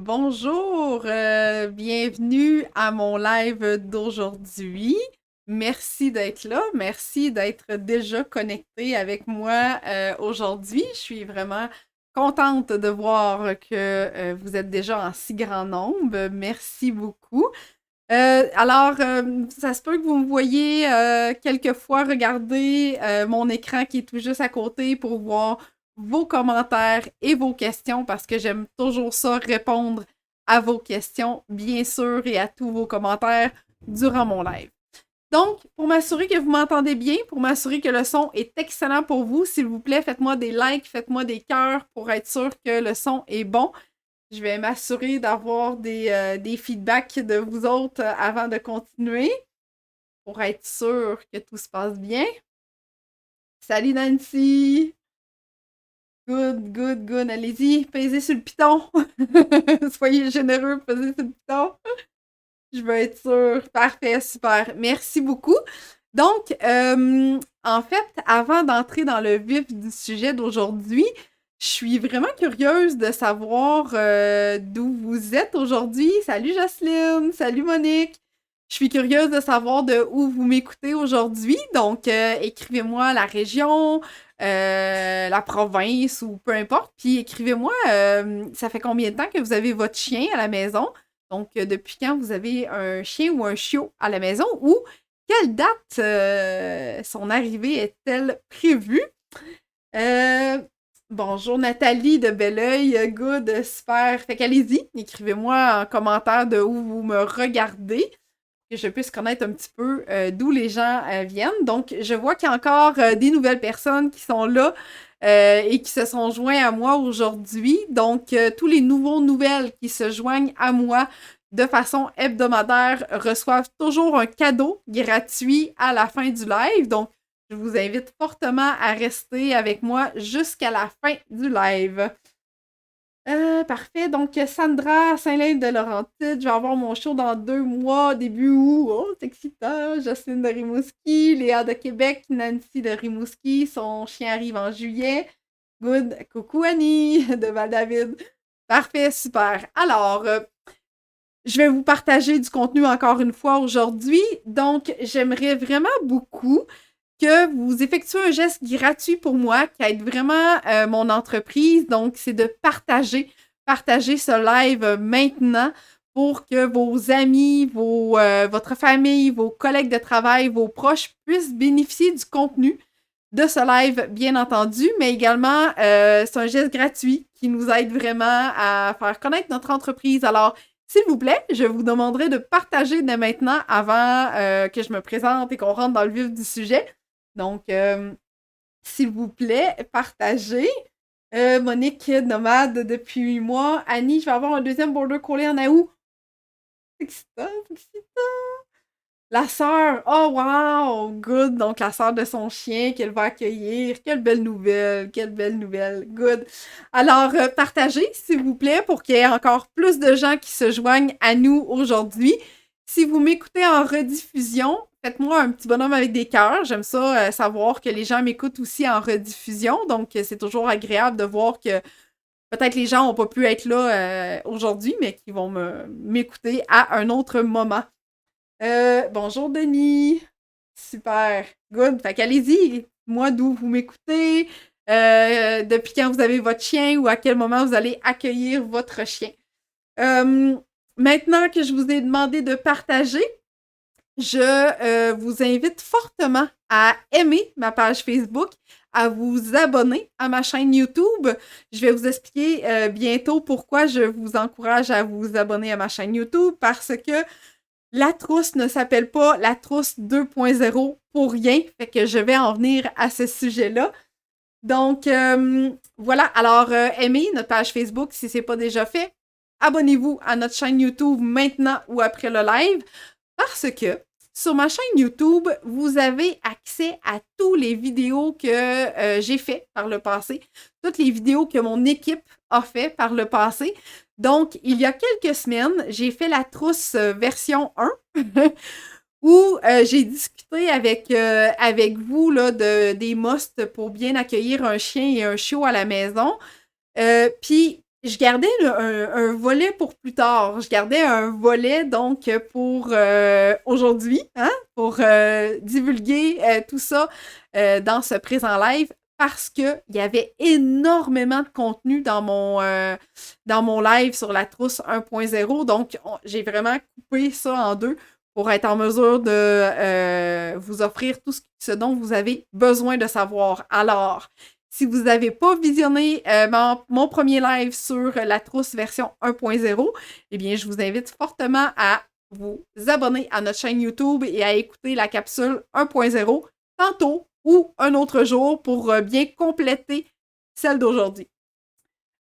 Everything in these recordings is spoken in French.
Bonjour, bienvenue à mon live d'aujourd'hui. Merci d'être là, merci d'être déjà connecté avec moi aujourd'hui. Je suis vraiment contente de voir que vous êtes déjà en si grand nombre. Merci beaucoup. Ça se peut que vous me voyez quelquefois regarder mon écran qui est tout juste à côté pour voir vos commentaires et vos questions parce que j'aime toujours ça, répondre à vos questions, bien sûr, et à tous vos commentaires durant mon live. Donc, pour m'assurer que vous m'entendez bien, pour m'assurer que le son est excellent pour vous, s'il vous plaît, faites-moi des likes, faites-moi des cœurs pour être sûr que le son est bon. Je vais m'assurer d'avoir des feedbacks de vous autres avant de continuer pour être sûr que tout se passe bien. Salut Nancy! Good, good, good. Allez-y, pesez sur le piton. Soyez généreux, pesez sur le piton. Je veux être sûre. Parfait, super. Merci beaucoup. Donc, en fait, avant d'entrer dans le vif du sujet d'aujourd'hui, je suis vraiment curieuse de savoir d'où vous êtes aujourd'hui. Salut Jocelyne, salut Monique. Je suis curieuse de savoir de où vous m'écoutez aujourd'hui. Donc, écrivez-moi la région, la province ou peu importe. Puis écrivez-moi, ça fait combien de temps que vous avez votre chien à la maison? Donc, depuis quand vous avez un chien ou un chiot à la maison? Ou quelle date son arrivée est-elle prévue? Euh, Bonjour Nathalie de Belleuil, good, super. Fait qu'allez-y, écrivez-moi en commentaire de où vous me regardez, que je puisse connaître un petit peu d'où les gens viennent. Donc, je vois qu'il y a encore des nouvelles personnes qui sont là et qui se sont joints à moi aujourd'hui. Donc, tous les nouveaux nouvelles qui se joignent à moi de façon hebdomadaire reçoivent toujours un cadeau gratuit à la fin du live. Donc, je vous invite fortement à rester avec moi jusqu'à la fin du live. Parfait. Donc, Sandra Saint-Lin de Laurentide, je vais avoir mon show dans 2 mois, début août. Oh, c'est excitant. Jocelyne de Rimouski, Léa de Québec, Nancy de Rimouski, son chien arrive en juillet. Good. Coucou Annie de Val-David. Parfait, super. Alors, je vais vous partager du contenu encore une fois aujourd'hui. Donc, j'aimerais vraiment beaucoup que vous effectuez un geste gratuit pour moi qui aide vraiment mon entreprise. Donc, c'est de partager ce live maintenant pour que vos amis, votre famille, vos collègues de travail, vos proches puissent bénéficier du contenu de ce live, bien entendu, mais également, c'est un geste gratuit qui nous aide vraiment à faire connaître notre entreprise. Alors, s'il vous plaît, je vous demanderai de partager dès maintenant avant que je me présente et qu'on rentre dans le vif du sujet. Donc, s'il vous plaît, partagez. Monique, nomade depuis 8 mois. Annie, je vais avoir un deuxième border collie en août. C'est excitant, c'est excitant. La sœur, oh wow, good. Donc, la sœur de son chien qu'elle va accueillir. Quelle belle nouvelle, good. Alors, partagez, s'il vous plaît, pour qu'il y ait encore plus de gens qui se joignent à nous aujourd'hui. Si vous m'écoutez en rediffusion, faites-moi un petit bonhomme avec des cœurs. J'aime ça, savoir que les gens m'écoutent aussi en rediffusion. Donc, c'est toujours agréable de voir que peut-être les gens n'ont pas pu être là aujourd'hui, mais qui vont m'écouter à un autre moment. Bonjour Denis. Super. Good. Fait qu'allez-y. Moi, d'où vous m'écoutez, depuis quand vous avez votre chien ou à quel moment vous allez accueillir votre chien. Maintenant que je vous ai demandé de partager, je vous invite fortement à aimer ma page Facebook, à vous abonner à ma chaîne YouTube. Je vais vous expliquer bientôt pourquoi je vous encourage à vous abonner à ma chaîne YouTube, parce que la trousse ne s'appelle pas la trousse 2.0 pour rien, fait que je vais en venir à ce sujet-là. Donc, voilà. Alors, aimez notre page Facebook si ce n'est pas déjà fait. Abonnez-vous à notre chaîne YouTube maintenant ou après le live, parce que sur ma chaîne YouTube, vous avez accès à toutes les vidéos que j'ai fait par le passé, toutes les vidéos que mon équipe a fait par le passé. Donc, il y a quelques semaines, j'ai fait la trousse version 1 où j'ai discuté avec vous là, des musts pour bien accueillir un chien et un chiot à la maison. Puis, je gardais un volet pour plus tard. Je gardais un volet, donc, pour aujourd'hui, hein, pour divulguer tout ça dans ce présent live, parce qu'il y avait énormément de contenu dans mon live sur la trousse 1.0. Donc, j'ai vraiment coupé ça en deux pour être en mesure de vous offrir tout ce dont vous avez besoin de savoir. Alors, si vous n'avez pas visionné mon premier live sur la trousse version 1.0, eh bien, je vous invite fortement à vous abonner à notre chaîne YouTube et à écouter la capsule 1.0 tantôt ou un autre jour pour bien compléter celle d'aujourd'hui.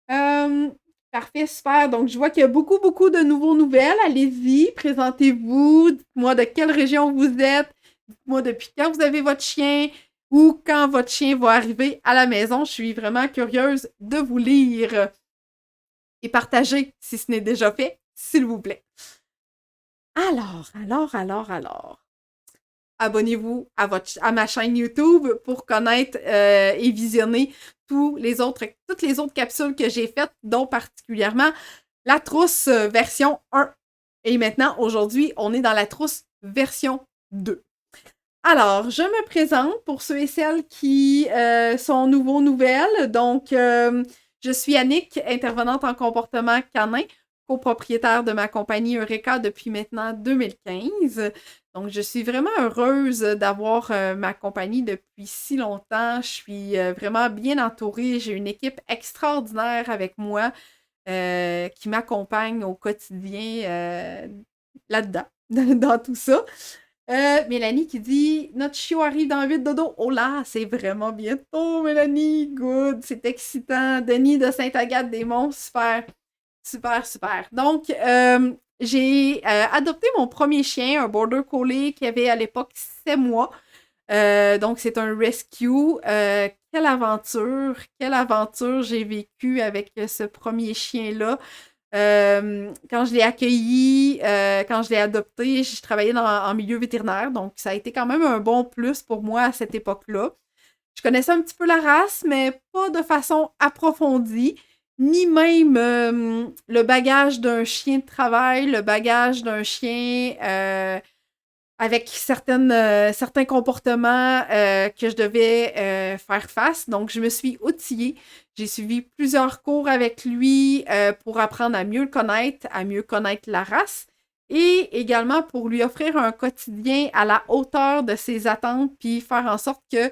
Parfait, super. Donc, je vois qu'il y a beaucoup, beaucoup de nouvelles. Allez-y, présentez-vous. Dites-moi de quelle région vous êtes. Dites-moi depuis quand vous avez votre chien ou quand votre chien va arriver à la maison. Je suis vraiment curieuse de vous lire et partager si ce n'est déjà fait, s'il vous plaît. Alors. Abonnez-vous à ma chaîne YouTube pour connaître et visionner toutes les autres capsules que j'ai faites, dont particulièrement la trousse version 1. Et maintenant, aujourd'hui, on est dans la trousse version 2. Alors, je me présente pour ceux et celles qui sont nouvelles. Donc, je suis Annick, intervenante en comportement canin, copropriétaire de ma compagnie Eureka depuis maintenant 2015. Donc, je suis vraiment heureuse d'avoir ma compagnie depuis si longtemps. Je suis vraiment bien entourée. J'ai une équipe extraordinaire avec moi qui m'accompagne au quotidien là-dedans, dans tout ça. Mélanie qui dit « Notre chiot arrive dans 8 dodo. » Oh là, c'est vraiment bientôt, Mélanie. Good, c'est excitant. Denis de Sainte-Agathe-des-Monts, super. Super. Donc, j'ai adopté mon premier chien, un Border Collie qui avait à l'époque 7 mois. Donc, c'est un rescue. Quelle aventure j'ai vécue avec ce premier chien-là. Quand je l'ai accueilli, quand je l'ai adopté, je travaillais en milieu vétérinaire, donc ça a été quand même un bon plus pour moi à cette époque-là. Je connaissais un petit peu la race, mais pas de façon approfondie, ni même le bagage d'un chien de travail, le bagage d'un chien avec certains comportements que je devais faire face. Donc, je me suis outillée. J'ai suivi plusieurs cours avec lui pour apprendre à mieux le connaître la race et également pour lui offrir un quotidien à la hauteur de ses attentes puis faire en sorte que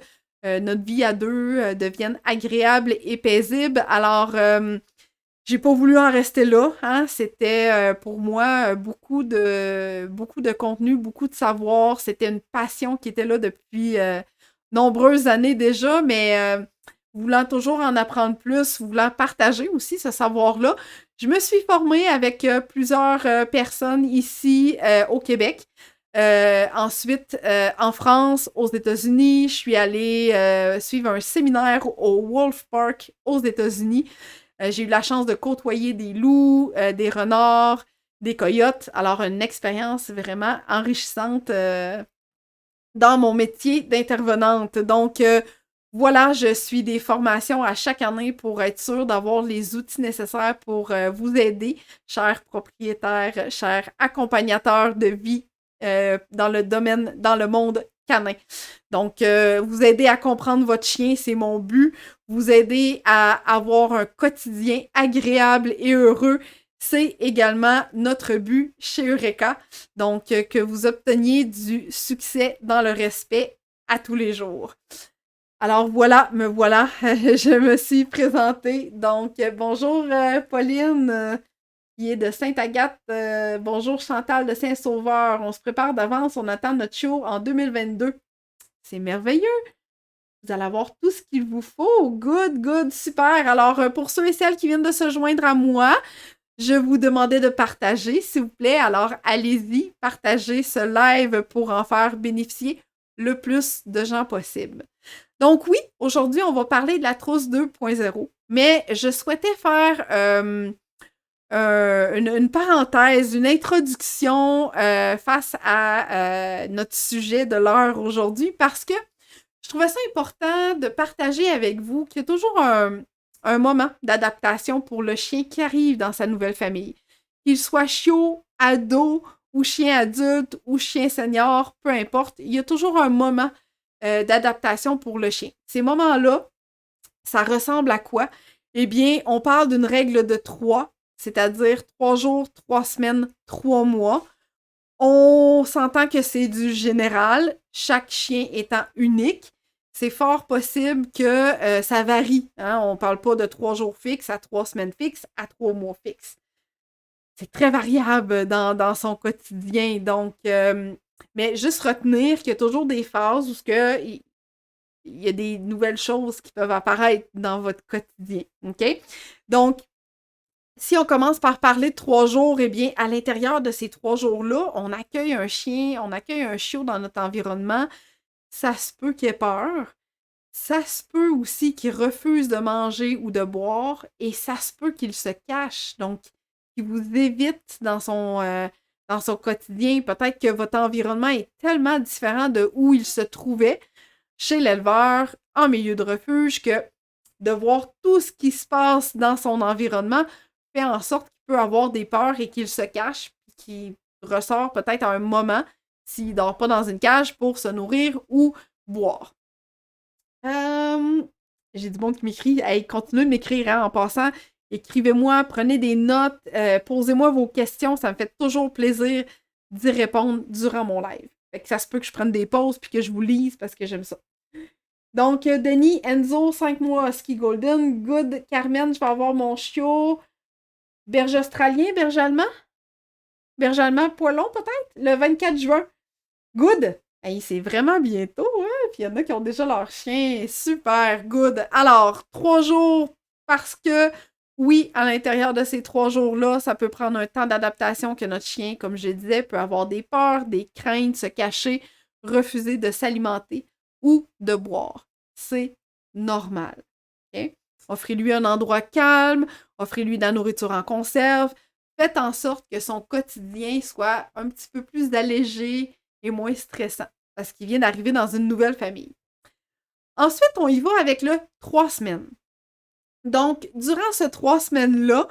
notre vie à deux devienne agréable et paisible. Alors, j'ai pas voulu en rester là, hein. C'était pour moi beaucoup de contenu, beaucoup de savoir. C'était une passion qui était là depuis nombreuses années déjà, mais voulant toujours en apprendre plus, voulant partager aussi ce savoir-là. Je me suis formée avec plusieurs personnes ici au Québec. Ensuite, en France, aux États-Unis, je suis allée suivre un séminaire au Wolf Park aux États-Unis. J'ai eu la chance de côtoyer des loups, des renards, des coyotes. Alors, une expérience vraiment enrichissante dans mon métier d'intervenante. Donc, voilà, je suis des formations à chaque année pour être sûre d'avoir les outils nécessaires pour vous aider, chers propriétaires, chers accompagnateurs de vie dans le monde canin. Donc, vous aider à comprendre votre chien, c'est mon but. Vous aider à avoir un quotidien agréable et heureux, c'est également notre but chez Eureka. Donc, que vous obteniez du succès dans le respect à tous les jours. Alors voilà, me voilà, je me suis présentée. Donc, bonjour Pauline, qui est de Sainte-Agathe. Bonjour Chantal de Saint-Sauveur. On se prépare d'avance, on attend notre show en 2022. C'est merveilleux! Vous allez avoir tout ce qu'il vous faut. Good, super. Alors, pour ceux et celles qui viennent de se joindre à moi, je vous demandais de partager, s'il vous plaît. Alors, allez-y, partagez ce live pour en faire bénéficier le plus de gens possible. Donc oui, aujourd'hui, on va parler de la trousse 2.0, mais je souhaitais faire une parenthèse, une introduction face à notre sujet de l'heure aujourd'hui parce que je trouvais ça important de partager avec vous qu'il y a toujours un moment d'adaptation pour le chien qui arrive dans sa nouvelle famille. Qu'il soit chiot, ado, ou chien adulte, ou chien senior, peu importe, il y a toujours un moment d'adaptation pour le chien. Ces moments-là, ça ressemble à quoi? Eh bien, on parle d'une règle de 3, c'est-à-dire 3 jours, 3 semaines, 3 mois. On s'entend que c'est du général, chaque chien étant unique. C'est fort possible que ça varie. Hein? On ne parle pas de 3 jours fixes à 3 semaines fixes à 3 mois fixes. C'est très variable dans son quotidien. Donc, mais juste retenir qu'il y a toujours des phases où il y a des nouvelles choses qui peuvent apparaître dans votre quotidien. OK? Donc, si on commence par parler de 3 jours, eh bien, à l'intérieur de ces 3 jours-là, on accueille un chien, on accueille un chiot dans notre environnement. Ça se peut qu'il ait peur. Ça se peut aussi qu'il refuse de manger ou de boire. Et ça se peut qu'il se cache. Donc, qu'il vous évite dans son quotidien. Peut-être que votre environnement est tellement différent de où il se trouvait chez l'éleveur, en milieu de refuge, que de voir tout ce qui se passe dans son environnement fait en sorte qu'il peut avoir des peurs et qu'il se cache, puis qu'il ressort peut-être à un moment, s'il ne dort pas dans une cage, pour se nourrir ou boire. J'ai du monde qui m'écrit. Hey, continuez de m'écrire hein, en passant. Écrivez-moi, prenez des notes, posez-moi vos questions. Ça me fait toujours plaisir d'y répondre durant mon live. Fait que ça se peut que je prenne des pauses puis que je vous lise parce que j'aime ça. Donc, Denis, Enzo, 5 mois, Husky Golden. Good, Carmen, je vais avoir mon chiot. Berger australien, berger allemand? Berger allemand poilon, peut-être? Le 24 juin. Good! Hey, c'est vraiment bientôt, hein? Puis il y en a qui ont déjà leur chien. Super, good. Alors, 3 jours, parce que, oui, à l'intérieur de ces 3 jours-là, ça peut prendre un temps d'adaptation que notre chien, comme je disais, peut avoir des peurs, des craintes, se cacher, refuser de s'alimenter ou de boire. C'est normal. Okay? Offrez-lui un endroit calme, offrez-lui de la nourriture en conserve. Faites en sorte que son quotidien soit un petit peu plus allégé et moins stressant parce qu'il vient d'arriver dans une nouvelle famille. Ensuite, on y va avec le 3 semaines. Donc, durant ces 3 semaines-là,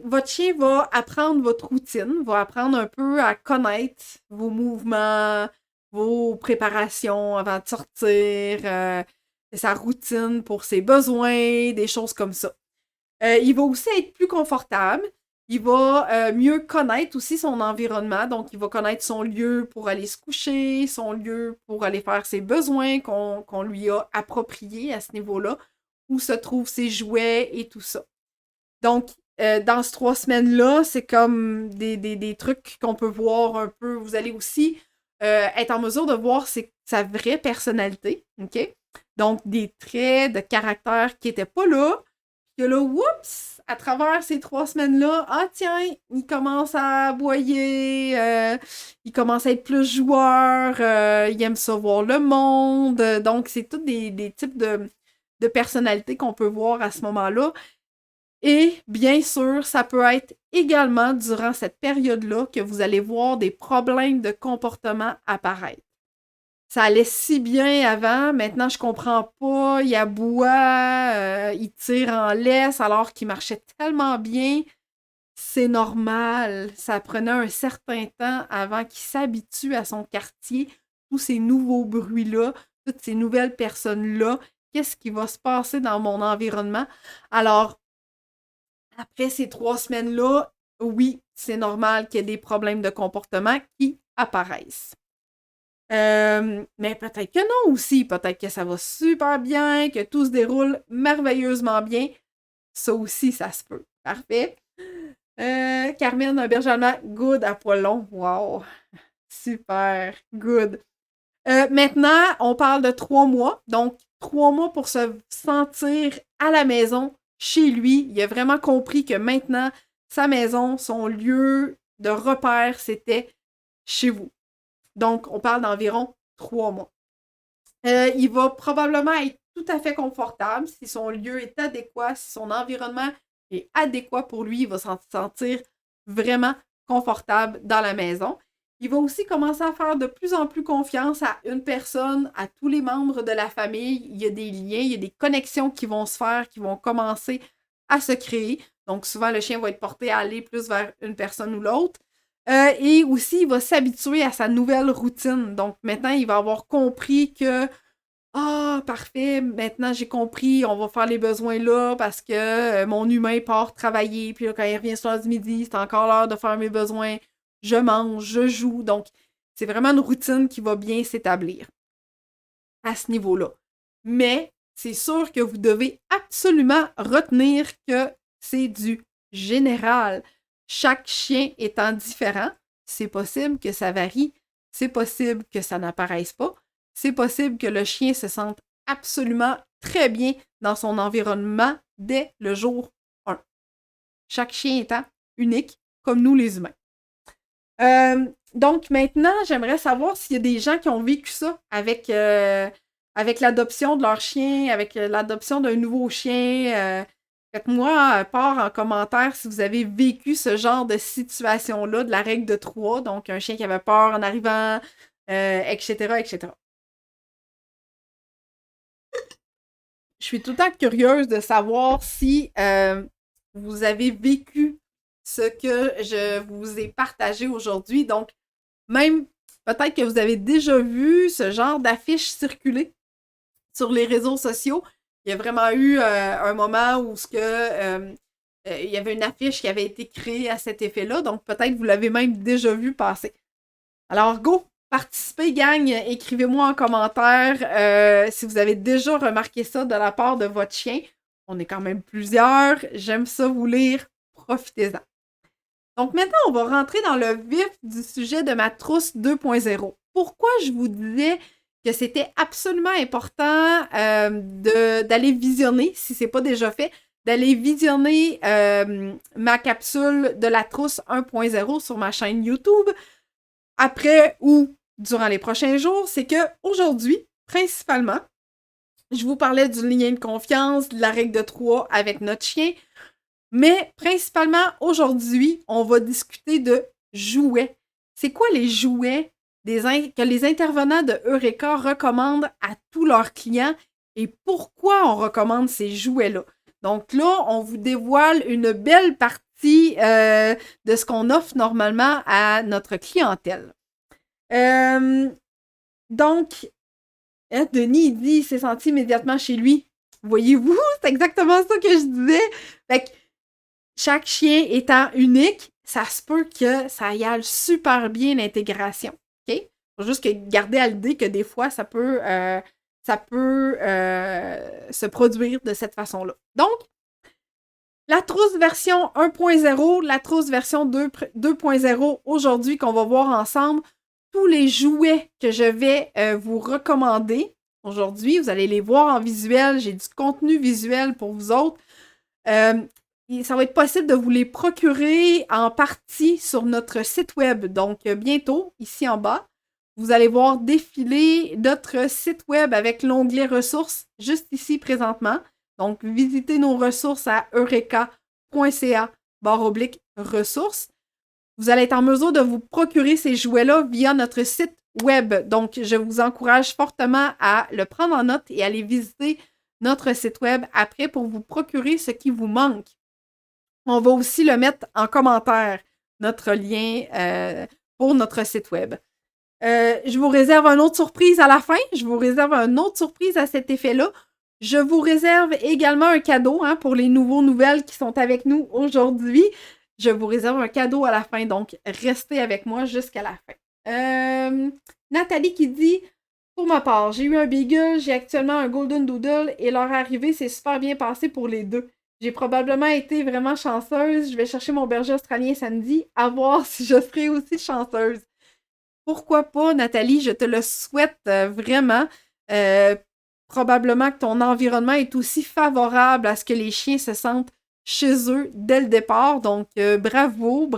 votre chien va apprendre votre routine, va apprendre un peu à connaître vos mouvements, vos préparations avant de sortir, sa routine pour ses besoins, des choses comme ça. Il va aussi être plus confortable. Il va mieux connaître aussi son environnement. Donc, il va connaître son lieu pour aller se coucher, son lieu pour aller faire ses besoins qu'on lui a appropriés à ce niveau-là, où se trouvent ses jouets et tout ça. Donc, dans ces 3 semaines-là, c'est comme des trucs qu'on peut voir un peu. Vous allez aussi être en mesure de voir sa vraie personnalité. OK? Donc, des traits de caractère qui n'étaient pas là. Que là, oups, à travers ces 3 semaines-là, ah tiens, il commence à aboyer, il commence à être plus joueur, il aime ça voir le monde. Donc, c'est tous des types de personnalités qu'on peut voir à ce moment-là. Et bien sûr, ça peut être également durant cette période-là que vous allez voir des problèmes de comportement apparaître. Ça allait si bien avant, maintenant je comprends pas, il aboie, il tire en laisse alors qu'il marchait tellement bien. C'est normal, ça prenait un certain temps avant qu'il s'habitue à son quartier, tous ces nouveaux bruits-là, toutes ces nouvelles personnes-là, qu'est-ce qui va se passer dans mon environnement. Alors, après ces 3 semaines-là, oui, c'est normal qu'il y ait des problèmes de comportement qui apparaissent. Mais peut-être que non aussi. Peut-être que ça va super bien, que tout se déroule merveilleusement bien. Ça aussi, ça se peut. Parfait. Carmen, un berger allemand, good à poil long. Wow. Super. Good. Maintenant, on parle de 3 mois. Donc, 3 mois pour se sentir à la maison, chez lui. Il a vraiment compris que maintenant, sa maison, son lieu de repère, c'était chez vous. Donc, on parle d'environ 3 mois. Il va probablement être tout à fait confortable si son lieu est adéquat, si son environnement est adéquat pour lui, il va se sentir vraiment confortable dans la maison. Il va aussi commencer à faire de plus en plus confiance à une personne, à tous les membres de la famille. Il y a des liens, il y a des connexions qui vont se faire, qui vont commencer à se créer. Donc, souvent, le chien va être porté à aller plus vers une personne ou l'autre. Et aussi, il va s'habituer à sa nouvelle routine. Donc, maintenant, il va avoir compris que ah, parfait, maintenant j'ai compris, on va faire les besoins là parce que mon humain part travailler, puis là, quand il revient sur l'heure du midi, c'est encore l'heure de faire mes besoins, je mange, je joue. Donc, c'est vraiment une routine qui va bien s'établir à ce niveau-là. Mais c'est sûr que vous devez absolument retenir que c'est du général. Chaque chien étant différent, c'est possible que ça varie, c'est possible que ça n'apparaisse pas, c'est possible que le chien se sente absolument très bien dans son environnement dès le jour 1. Chaque chien étant unique, comme nous les humains. Donc maintenant, j'aimerais savoir s'il y a des gens qui ont vécu ça avec l'adoption de leur chien, avec l'adoption d'un nouveau chien. Faites-moi part en commentaire si vous avez vécu ce genre de situation-là, de la règle de 3, donc un chien qui avait peur en arrivant, etc., etc. Je suis tout le temps curieuse de savoir si vous avez vécu ce que je vous ai partagé aujourd'hui. Donc, même peut-être que vous avez déjà vu ce genre d'affiche circuler sur les réseaux sociaux. Il y a vraiment eu un moment où il y avait une affiche qui avait été créée à cet effet-là. Donc, peut-être que vous l'avez même déjà vu passer. Alors, go! Participez, gang! Écrivez-moi en commentaire si vous avez déjà remarqué ça de la part de votre chien. On est quand même plusieurs. J'aime ça vous lire. Profitez-en. Donc maintenant, on va rentrer dans le vif du sujet de ma trousse 2.0. Pourquoi je vous disais que c'était absolument important d'aller visionner, si ce n'est pas déjà fait, d'aller visionner ma capsule de la trousse 1.0 sur ma chaîne YouTube après ou durant les prochains jours, c'est que aujourd'hui, principalement, je vous parlais du lien de confiance, de la règle de 3 avec notre chien, mais principalement aujourd'hui, on va discuter de jouets. C'est quoi les jouets que les intervenants de Eureka recommandent à tous leurs clients et pourquoi on recommande ces jouets-là? Donc là, on vous dévoile une belle partie de ce qu'on offre normalement à notre clientèle. Donc, Denis dit il s'est senti immédiatement chez lui. Voyez-vous, c'est exactement ça que je disais. Fait que chaque chien étant unique, ça se peut que ça y aille super bien l'intégration. OK? Faut juste garder à l'idée que des fois, ça peut se produire de cette façon-là. Donc, la trousse version 1.0, la trousse version 2.0 aujourd'hui qu'on va voir ensemble, tous les jouets que je vais vous recommander aujourd'hui, vous allez les voir en visuel, j'ai du contenu visuel pour vous autres. Ça va être possible de vous les procurer en partie sur notre site web. Donc, bientôt, ici en bas, vous allez voir défiler notre site web avec l'onglet ressources, juste ici présentement. Donc, visitez nos ressources à eureka.ca/ressources. Vous allez être en mesure de vous procurer ces jouets-là via notre site web. Donc, je vous encourage fortement à le prendre en note et aller visiter notre site web après pour vous procurer ce qui vous manque. On va aussi le mettre en commentaire, notre lien pour notre site web. Je vous réserve une autre surprise à la fin. Je vous réserve une autre surprise à cet effet-là. Je vous réserve également un cadeau pour les nouvelles qui sont avec nous aujourd'hui. Je vous réserve un cadeau à la fin, donc restez avec moi jusqu'à la fin. Nathalie qui dit « Pour ma part, j'ai eu un Beagle, j'ai actuellement un Golden Doodle et leur arrivée s'est super bien passée pour les deux. J'ai probablement été vraiment chanceuse. Je vais chercher mon berger australien samedi, à voir si je serai aussi chanceuse. » Pourquoi pas, Nathalie? Je te le souhaite vraiment. Probablement que ton environnement est aussi favorable à ce que les chiens se sentent chez eux dès le départ. Donc, bravo.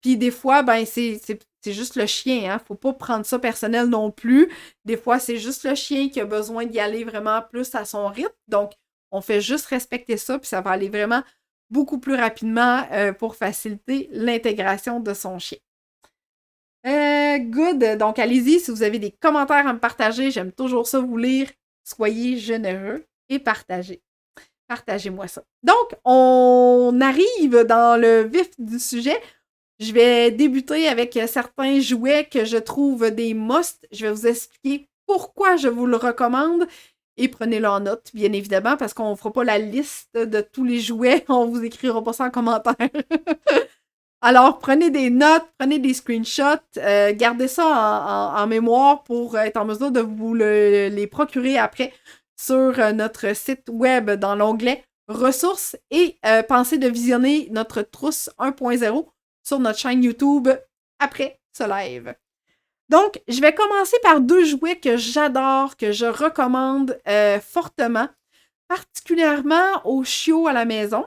Puis des fois, ben c'est juste le chien. Hein? Faut pas prendre ça personnel non plus. Des fois, c'est juste le chien qui a besoin d'y aller vraiment plus à son rythme. Donc, on fait juste respecter ça, puis ça va aller vraiment beaucoup plus rapidement pour faciliter l'intégration de son chien. Good. Donc, allez-y si vous avez des commentaires à me partager. J'aime toujours ça vous lire. Soyez généreux et partagez. Partagez-moi ça. Donc, on arrive dans le vif du sujet. Je vais débuter avec certains jouets que je trouve des musts. Je vais vous expliquer pourquoi je vous le recommande. Et prenez-le en note, bien évidemment, parce qu'on ne fera pas la liste de tous les jouets. On vous écrira pas ça en commentaire. Alors, prenez des notes, prenez des screenshots, gardez ça en mémoire pour être en mesure de vous les procurer après sur notre site web dans l'onglet ressources et pensez de visionner notre trousse 1.0 sur notre chaîne YouTube après ce live. Donc, je vais commencer par 2 jouets que j'adore, que je recommande fortement, particulièrement aux chiots à la maison.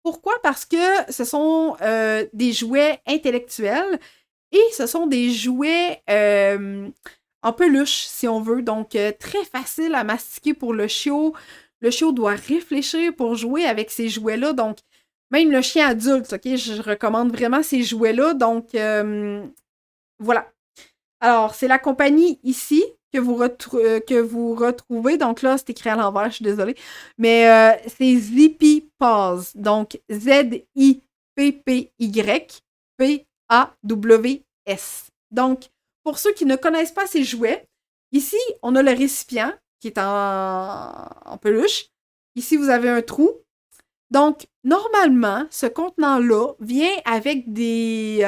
Pourquoi? Parce que ce sont des jouets intellectuels et ce sont des jouets en peluche, si on veut. Donc, très facile à mastiquer pour le chiot. Le chiot doit réfléchir pour jouer avec ces jouets-là. Donc, même le chien adulte, OK? Je recommande vraiment ces jouets-là. Donc, voilà. Alors, c'est la compagnie ici que vous retrouvez. Donc là, c'est écrit à l'envers, je suis désolée. Mais c'est Zippy Paws. Donc, Z-I-P-P-Y-P-A-W-S. Donc, pour ceux qui ne connaissent pas ces jouets, ici, on a le récipient qui est en peluche. Ici, vous avez un trou. Donc, normalement, ce contenant-là vient avec du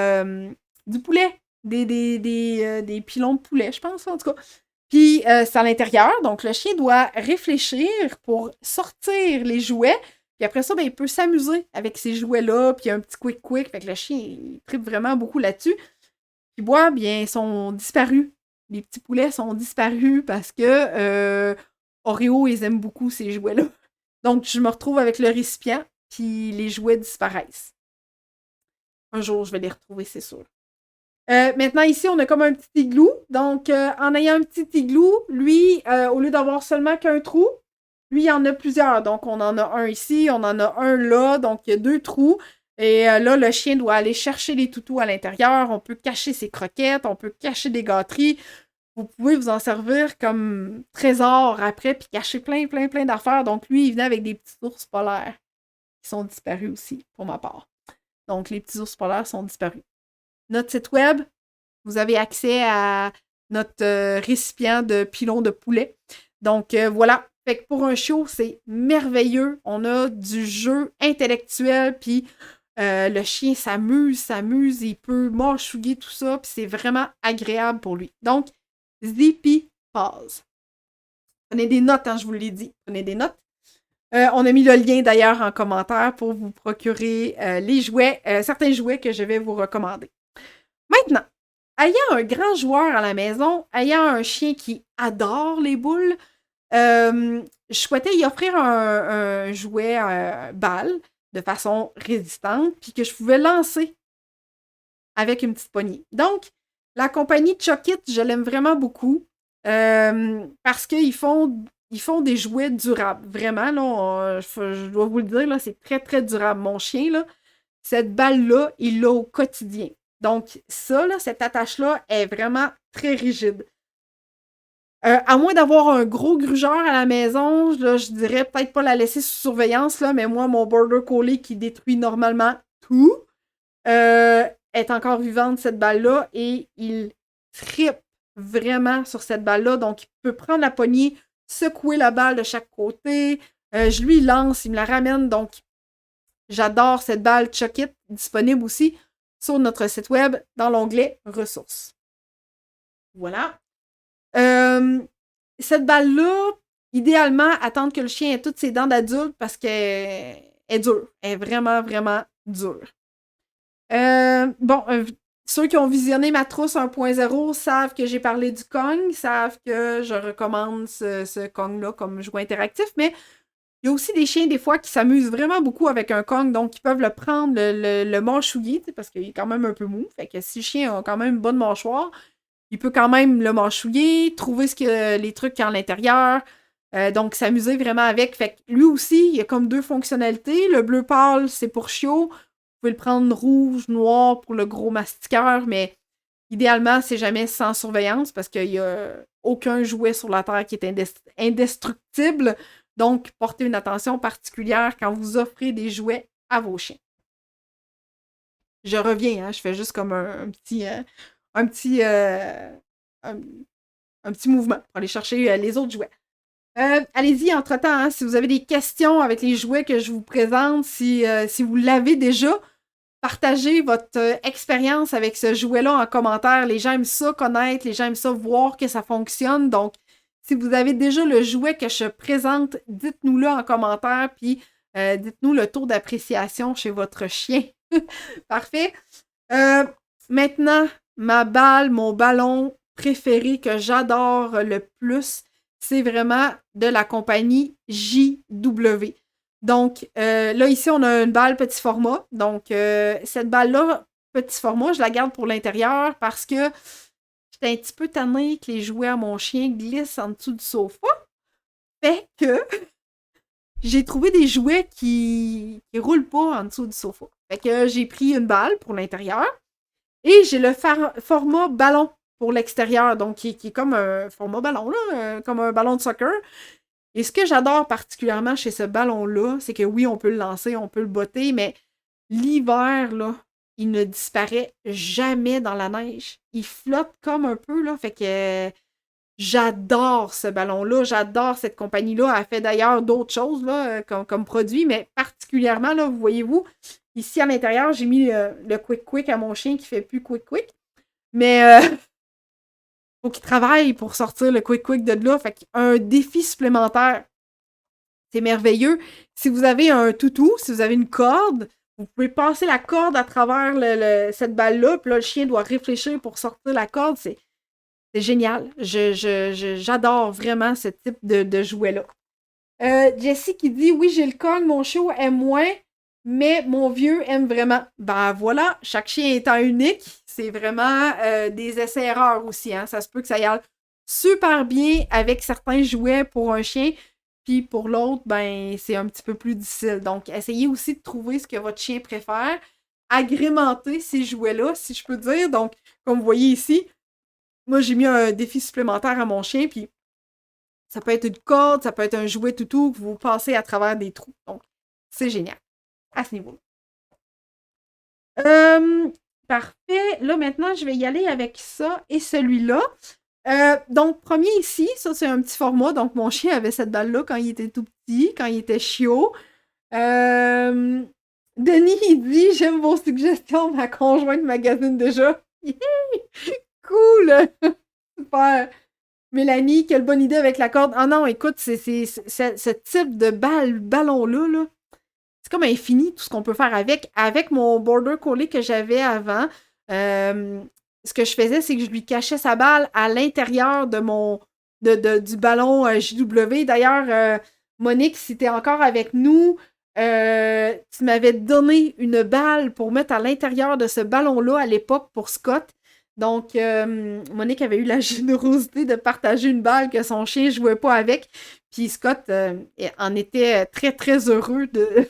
poulet. Des pilons de poulet, je pense, en tout cas. Puis, c'est à l'intérieur, donc le chien doit réfléchir pour sortir les jouets. Puis après ça, ben, il peut s'amuser avec ces jouets-là, puis un petit quick-quick. Fait que le chien, il tripe vraiment beaucoup là-dessus. Puis, bois, bien, sont disparus. Les petits poulets sont disparus parce que Oreo, ils aiment beaucoup ces jouets-là. Donc, je me retrouve avec le récipient, puis les jouets disparaissent. Un jour, je vais les retrouver, c'est sûr. Maintenant, ici, on a comme un petit igloo. Donc, en ayant un petit igloo, lui, au lieu d'avoir seulement qu'un trou, lui, il y en a plusieurs. Donc, on en a un ici, on en a un là. Donc, il y a 2 trous. Et là, le chien doit aller chercher les toutous à l'intérieur. On peut cacher ses croquettes, on peut cacher des gâteries. Vous pouvez vous en servir comme trésor après, puis cacher plein d'affaires. Donc, lui, il venait avec des petits ours polaires qui sont disparus aussi, pour ma part. Donc, les petits ours polaires sont disparus. Notre site web, vous avez accès à notre récipient de pilons de poulet. Donc, voilà. Fait que pour un chiot, c'est merveilleux. On a du jeu intellectuel, puis le chien s'amuse, il peut mâchouiller tout ça, puis c'est vraiment agréable pour lui. Donc, Zippy Paws. Prenez des notes, hein, je vous l'ai dit. Prenez des notes. On a mis le lien d'ailleurs en commentaire pour vous procurer les jouets, certains jouets que je vais vous recommander. Maintenant, ayant un grand joueur à la maison, ayant un chien qui adore les boules, je souhaitais y offrir un jouet balle de façon résistante, puis que je pouvais lancer avec une petite poignée. Donc, la compagnie Chuckit, je l'aime vraiment beaucoup parce qu'ils font des jouets durables. Vraiment, là, je dois vous le dire, là, c'est très durable. Mon chien, là, cette balle-là, il l'a au quotidien. Donc, ça, là, cette attache-là est vraiment très rigide. À moins d'avoir un gros grugeur à la maison, là, je dirais peut-être pas la laisser sous surveillance, là, mais moi, mon Border Collie qui détruit normalement tout est encore vivante, cette balle-là, et il trippe vraiment sur cette balle-là. Donc, il peut prendre la poignée, secouer la balle de chaque côté. Je lui lance, il me la ramène. Donc, j'adore cette balle Chuckit, disponible aussi sur notre site web dans l'onglet ressources. Voilà. Cette balle-là, idéalement, attendre que le chien ait toutes ses dents d'adulte parce qu'elle est dure. Elle est vraiment dure. Ceux qui ont visionné ma trousse 1.0 savent que j'ai parlé du Kong, savent que je recommande ce Kong-là comme jouet interactif, mais il y a aussi des chiens, des fois, qui s'amusent vraiment beaucoup avec un Kong, donc ils peuvent le prendre, le mâchouiller, parce qu'il est quand même un peu mou. Fait que si le chien a quand même une bonne mâchoire, il peut quand même le mâchouiller, trouver les trucs qu'il y a à l'intérieur, donc s'amuser vraiment avec. Fait que lui aussi, il y a comme 2 fonctionnalités. Le bleu pâle, c'est pour chiot. Vous pouvez le prendre rouge, noir pour le gros mastiqueur, mais Idéalement, c'est jamais sans surveillance parce qu'il n'y a aucun jouet sur la Terre qui est indestructible. Donc, portez une attention particulière quand vous offrez des jouets à vos chiens. Je reviens, hein, je fais juste comme un petit, un petit mouvement pour aller chercher les autres jouets. Allez-y, entre-temps, hein, si vous avez des questions avec les jouets que je vous présente, si vous l'avez déjà, partagez votre expérience avec ce jouet-là en commentaire. Les gens aiment ça connaître, les gens aiment ça voir que ça fonctionne. Donc, si vous avez déjà le jouet que je présente, dites-nous-le en commentaire, puis dites-nous le taux d'appréciation chez votre chien. Parfait. Maintenant, mon ballon préféré que j'adore le plus, c'est vraiment de la compagnie JW. Donc, là, ici, on a une balle petit format. Donc, cette balle-là, petit format, je la garde pour l'intérieur parce que j'étais un petit peu tannée que les jouets à mon chien glissent en dessous du sofa. Fait que j'ai trouvé des jouets qui roulent pas en dessous du sofa. Fait que j'ai pris une balle pour l'intérieur et j'ai le format ballon pour l'extérieur. Donc, qui est comme un format ballon, là, comme un ballon de soccer. Et ce que j'adore particulièrement chez ce ballon-là, c'est que oui, on peut le lancer, on peut le botter, mais l'hiver, là, il ne disparaît jamais dans la neige. Il flotte comme un peu, là, fait que j'adore ce ballon-là, j'adore cette compagnie-là. Elle fait d'ailleurs d'autres choses, là, comme produit, mais particulièrement, là, voyez-vous, ici à l'intérieur, j'ai mis le Quick Quick à mon chien qui fait plus Quick Quick. Mais faut qu'il travaille pour sortir le Quick Quick de là. Fait qu'un défi supplémentaire, c'est merveilleux. Si vous avez un toutou, si vous avez une corde, vous pouvez passer la corde à travers cette balle-là, puis là, le chien doit réfléchir pour sortir la corde. C'est génial. J'adore vraiment ce type de jouet-là. Jessie qui dit « Oui, j'ai le cogne, mon chiot aime moins, mais mon vieux aime vraiment. » Ben voilà, chaque chien étant unique, c'est vraiment des essais-erreurs aussi. Hein? Ça se peut que ça y aille super bien avec certains jouets pour un chien, puis pour l'autre, ben c'est un petit peu plus difficile. Donc, essayez aussi de trouver ce que votre chien préfère. Agrémenter ces jouets-là, si je peux dire. Donc, comme vous voyez ici, moi, j'ai mis un défi supplémentaire à mon chien, puis ça peut être une corde, ça peut être un jouet toutou que vous passez à travers des trous. Donc, c'est génial à ce niveau-là. Parfait. Là, maintenant, je vais y aller avec ça et celui-là. Donc, premier ici, ça, c'est un petit format. Donc, mon chien avait cette balle-là quand il était tout petit, quand il était chiot. Denis, il dit « J'aime vos suggestions, ma conjointe magasine déjà. » Cool! Super! Mélanie, quelle bonne idée avec la corde. Ah non, écoute, c'est ce type de ballon-là, là, c'est comme infini tout ce qu'on peut faire avec. Avec mon Border Collie que j'avais avant, ce que je faisais, c'est que je lui cachais sa balle à l'intérieur de du ballon JW. D'ailleurs, Monique, si t'es encore avec nous, tu m'avais donné une balle pour mettre à l'intérieur de ce ballon-là à l'époque pour Scott. Donc, Monique avait eu la générosité de partager une balle que son chien ne jouait pas avec. Puis Scott en était très, très heureux de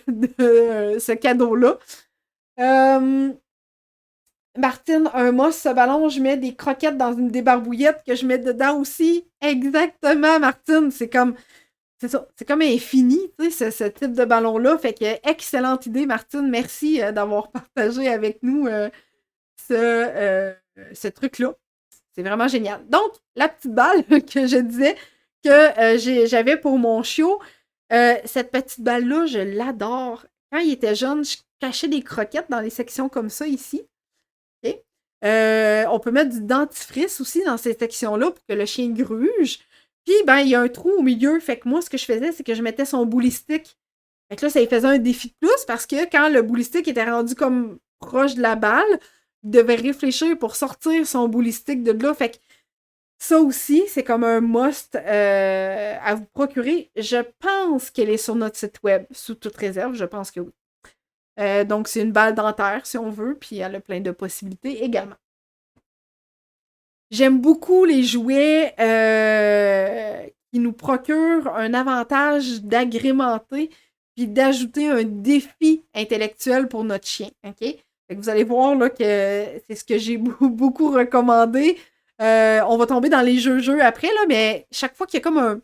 ce cadeau-là. Martine, un mousse, ce ballon, je mets des croquettes dans une débarbouillette que je mets dedans aussi. Exactement, Martine. C'est comme infini, tu sais, ce type de ballon-là. Fait que, excellente idée, Martine. Merci d'avoir partagé avec nous ce truc-là. C'est vraiment génial. Donc, la petite balle que je disais que j'avais pour mon chiot, cette petite balle-là, je l'adore. Quand il était jeune, je cachais des croquettes dans les sections comme ça ici. Okay? On peut mettre du dentifrice aussi dans ces sections-là pour que le chien gruge. Puis, ben, il y a un trou au milieu. Fait que moi, ce que je faisais, c'est que je mettais son boulistique. Fait que là, ça lui faisait un défi de plus parce que quand le boulistique était rendu comme proche de la balle, il devait réfléchir pour sortir son boulistique de là. Fait que ça aussi, c'est comme un must à vous procurer. Je pense qu'elle est sur notre site web, sous toute réserve. Je pense que oui. Donc, c'est une balle dentaire, si on veut, puis elle a plein de possibilités également. J'aime beaucoup les jouets qui nous procurent un avantage d'agrémenter puis d'ajouter un défi intellectuel pour notre chien. OK? Fait que vous allez voir là, que c'est ce que j'ai beaucoup recommandé. On va tomber dans les jeux après, là, mais chaque fois qu'il y a comme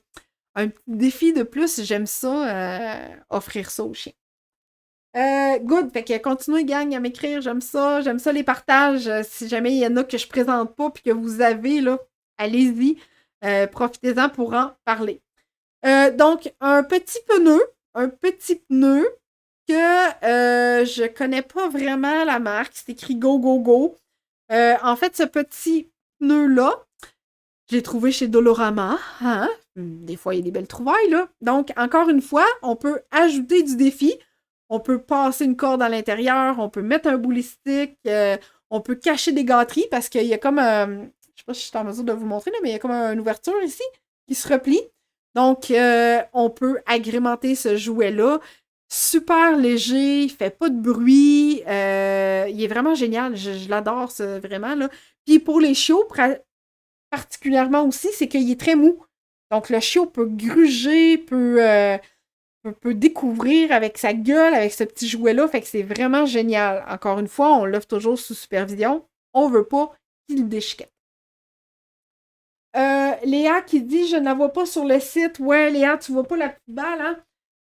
un petit défi de plus, j'aime ça, offrir ça aux chiens. Good. Fait que continuez, gang, à m'écrire. J'aime ça. J'aime ça, les partages. Si jamais il y en a que je présente pas puis que vous avez, là, allez-y. Profitez-en pour en parler. Donc, un petit pneu. Un petit pneu que je connais pas vraiment la marque. C'est écrit Go Go Go. En fait, ce petit pneu-là, je l'ai trouvé chez Dolorama. Hein? Des fois, il y a des belles trouvailles, là. Donc, encore une fois, on peut ajouter du défi. On peut passer une corde à l'intérieur, on peut mettre un boulistique, on peut cacher des gâteries parce qu'il y a comme, je sais pas si je suis en mesure de vous montrer, là, mais il y a comme une ouverture ici qui se replie. Donc, on peut agrémenter ce jouet-là. Super léger, il fait pas de bruit, il est vraiment génial, je l'adore vraiment, là. Puis pour les chiots, particulièrement aussi, c'est qu'il est très mou. Donc, le chiot peut gruger, peut découvrir avec sa gueule, avec ce petit jouet-là. Fait que c'est vraiment génial. Encore une fois, on l'offre toujours sous supervision. On veut pas qu'il le déchiquette. Léa qui dit « Je ne la vois pas sur le site. » Ouais, Léa, tu vois pas la petite balle, hein?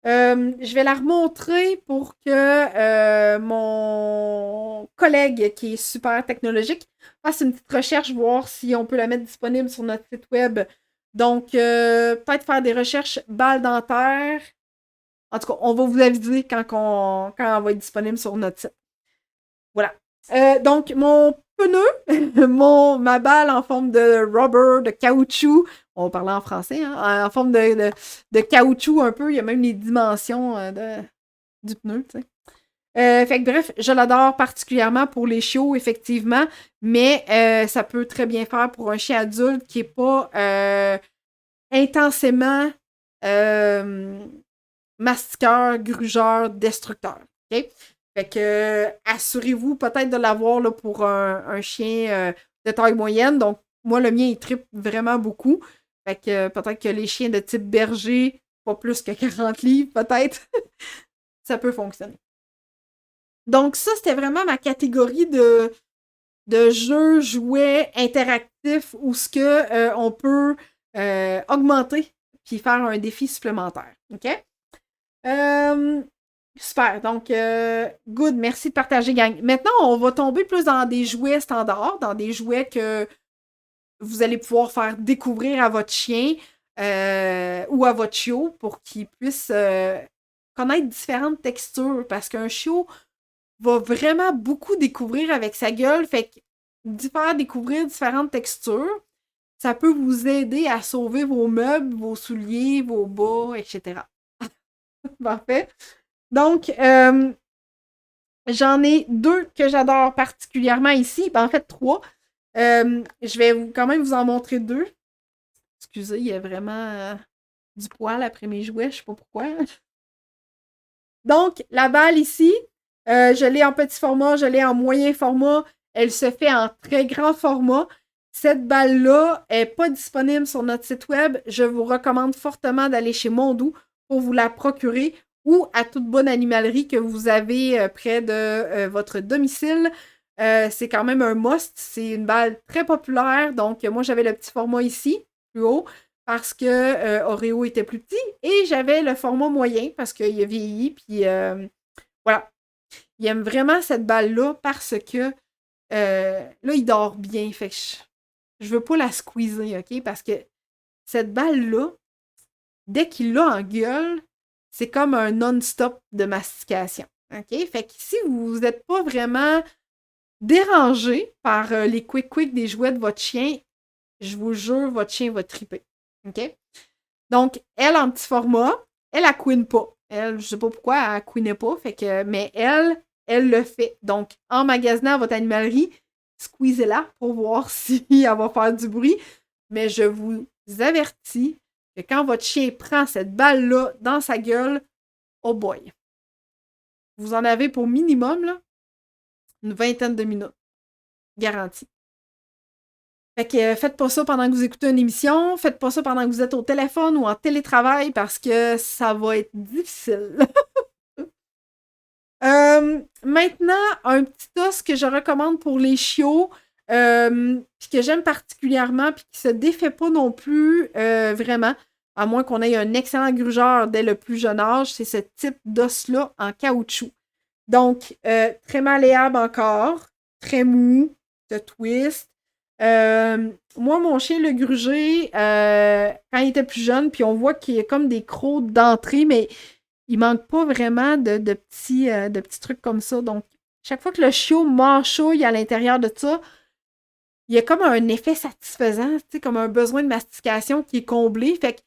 Je vais la remontrer pour que mon collègue qui est super technologique fasse une petite recherche, voir si on peut la mettre disponible sur notre site web. Donc, peut-être faire des recherches balles dentaires. En tout cas, on va vous aviser quand elle va être disponible sur notre site. Voilà. Donc, mon pneu, ma balle en forme de rubber, de caoutchouc, on va parler en français, hein, en forme de caoutchouc un peu, il y a même les dimensions du pneu, tu sais. Fait que bref, je l'adore particulièrement pour les chiots, effectivement, mais ça peut très bien faire pour un chien adulte qui n'est pas intensément mastiqueur, grugeur, destructeur. OK? Fait que assurez-vous peut-être de l'avoir là, pour un chien de taille moyenne. Donc, moi, le mien, il trippe vraiment beaucoup. Fait que peut-être que les chiens de type berger, pas plus que 40 livres, peut-être, ça peut fonctionner. Donc, ça, c'était vraiment ma catégorie de jeux, jouets interactifs où ce que on peut augmenter puis faire un défi supplémentaire. OK? Super. Donc, good. Merci de partager, gang. Maintenant, on va tomber plus dans des jouets standards, dans des jouets que vous allez pouvoir faire découvrir à votre chien ou à votre chiot pour qu'il puisse connaître différentes textures. Parce qu'un chiot va vraiment beaucoup découvrir avec sa gueule. Fait que faire découvrir différentes textures, ça peut vous aider à sauver vos meubles, vos souliers, vos bas, etc. Parfait. Donc, j'en ai deux que j'adore particulièrement ici. Ben, en fait, trois. Je vais quand même vous en montrer deux. Excusez, il y a vraiment du poil après mes jouets, je sais pas pourquoi. Donc, la balle ici, je l'ai en petit format, je l'ai en moyen format. Elle se fait en très grand format. Cette balle-là n'est pas disponible sur notre site web. Je vous recommande fortement d'aller chez Mondou pour vous la procurer ou à toute bonne animalerie que vous avez près de votre domicile. C'est quand même un must. C'est une balle très populaire. Donc, moi, j'avais le petit format ici, plus haut, parce que Oreo était plus petit. Et j'avais le format moyen parce qu'il a vieilli. Puis, voilà. Il aime vraiment cette balle-là parce que là, il dort bien. Fait que je veux pas la squeezer, OK? Parce que cette balle-là, dès qu'il l'a en gueule, c'est comme un non-stop de mastication. OK? Fait que si vous n'êtes pas vraiment dérangé par les quick des jouets de votre chien, je vous jure, votre chien va triper. OK? Donc, elle, en petit format, elle couine pas. Elle, je sais pas pourquoi, elle couinait pas. Fait que, mais elle le fait. Donc, en magasinant à votre animalerie, squeezez-la pour voir si elle va faire du bruit. Mais je vous avertis que quand votre chien prend cette balle-là dans sa gueule, oh boy! Vous en avez pour minimum, là, une vingtaine de minutes. Garantie. Fait que faites pas ça pendant que vous écoutez une émission, faites pas ça pendant que vous êtes au téléphone ou en télétravail parce que ça va être difficile. Maintenant, un petit os que je recommande pour les chiots, puis que j'aime particulièrement, puis qui se défait pas non plus vraiment, à moins qu'on ait un excellent grugeur dès le plus jeune âge, c'est ce type d'os-là en caoutchouc. Donc, très malléable encore, très mou, de twist. Moi, mon chien, le gruger, quand il était plus jeune, puis on voit qu'il y a comme des crocs d'entrée, mais il manque pas vraiment de petits trucs comme ça. Donc, chaque fois que le chiot mâchouille à l'intérieur de ça, il y a comme un effet satisfaisant, tu sais, comme un besoin de mastication qui est comblé. Fait que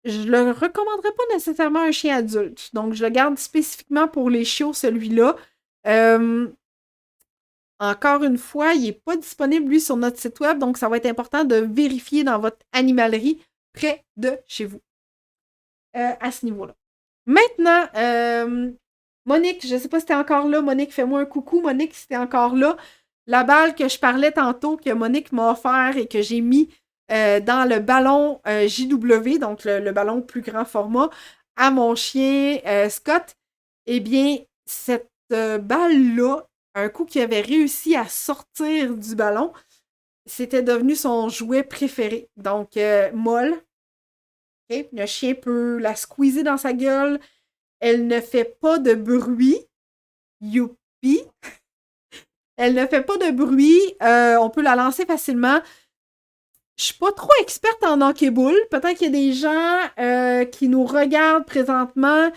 je le recommanderais pas nécessairement à un chien adulte. Donc, je le garde spécifiquement pour les chiots, celui-là. Euh, Encore une fois, il n'est pas disponible, lui, sur notre site web, donc ça va être important de vérifier dans votre animalerie près de chez vous à ce niveau-là. Maintenant, Monique, je ne sais pas si tu es encore là. Monique, fais-moi un coucou. Monique, si tu es encore là. La balle que je parlais tantôt, que Monique m'a offert et que j'ai mis dans le ballon JW, donc le ballon plus grand format, à mon chien Scott, eh bien, cette balle-là, un coup qu'il avait réussi à sortir du ballon, c'était devenu son jouet préféré. Donc, molle. Okay? Le chien peut la squeezer dans sa gueule. Elle ne fait pas de bruit. Youpi! Elle ne fait pas de bruit. On peut la lancer facilement. Je suis pas trop experte en hockey-ball. Peut-être qu'il y a des gens qui nous regardent présentement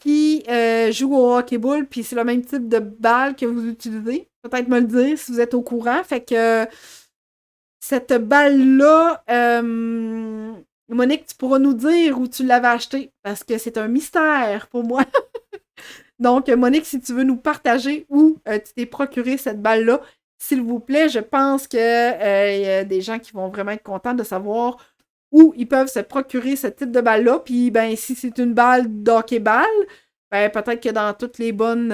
qui jouent au hockey-ball, puis c'est le même type de balle que vous utilisez. Peut-être me le dire si vous êtes au courant. Fait que cette balle-là, Monique, tu pourras nous dire où tu l'avais achetée, parce que c'est un mystère pour moi. Donc, Monique, si tu veux nous partager où tu t'es procuré cette balle-là, s'il vous plaît, je pense qu'il y a des gens qui vont vraiment être contents de savoir où ils peuvent se procurer ce type de balle-là. Puis, ben, si c'est une balle d'hockey-ball, ben, peut-être que dans toutes les bonnes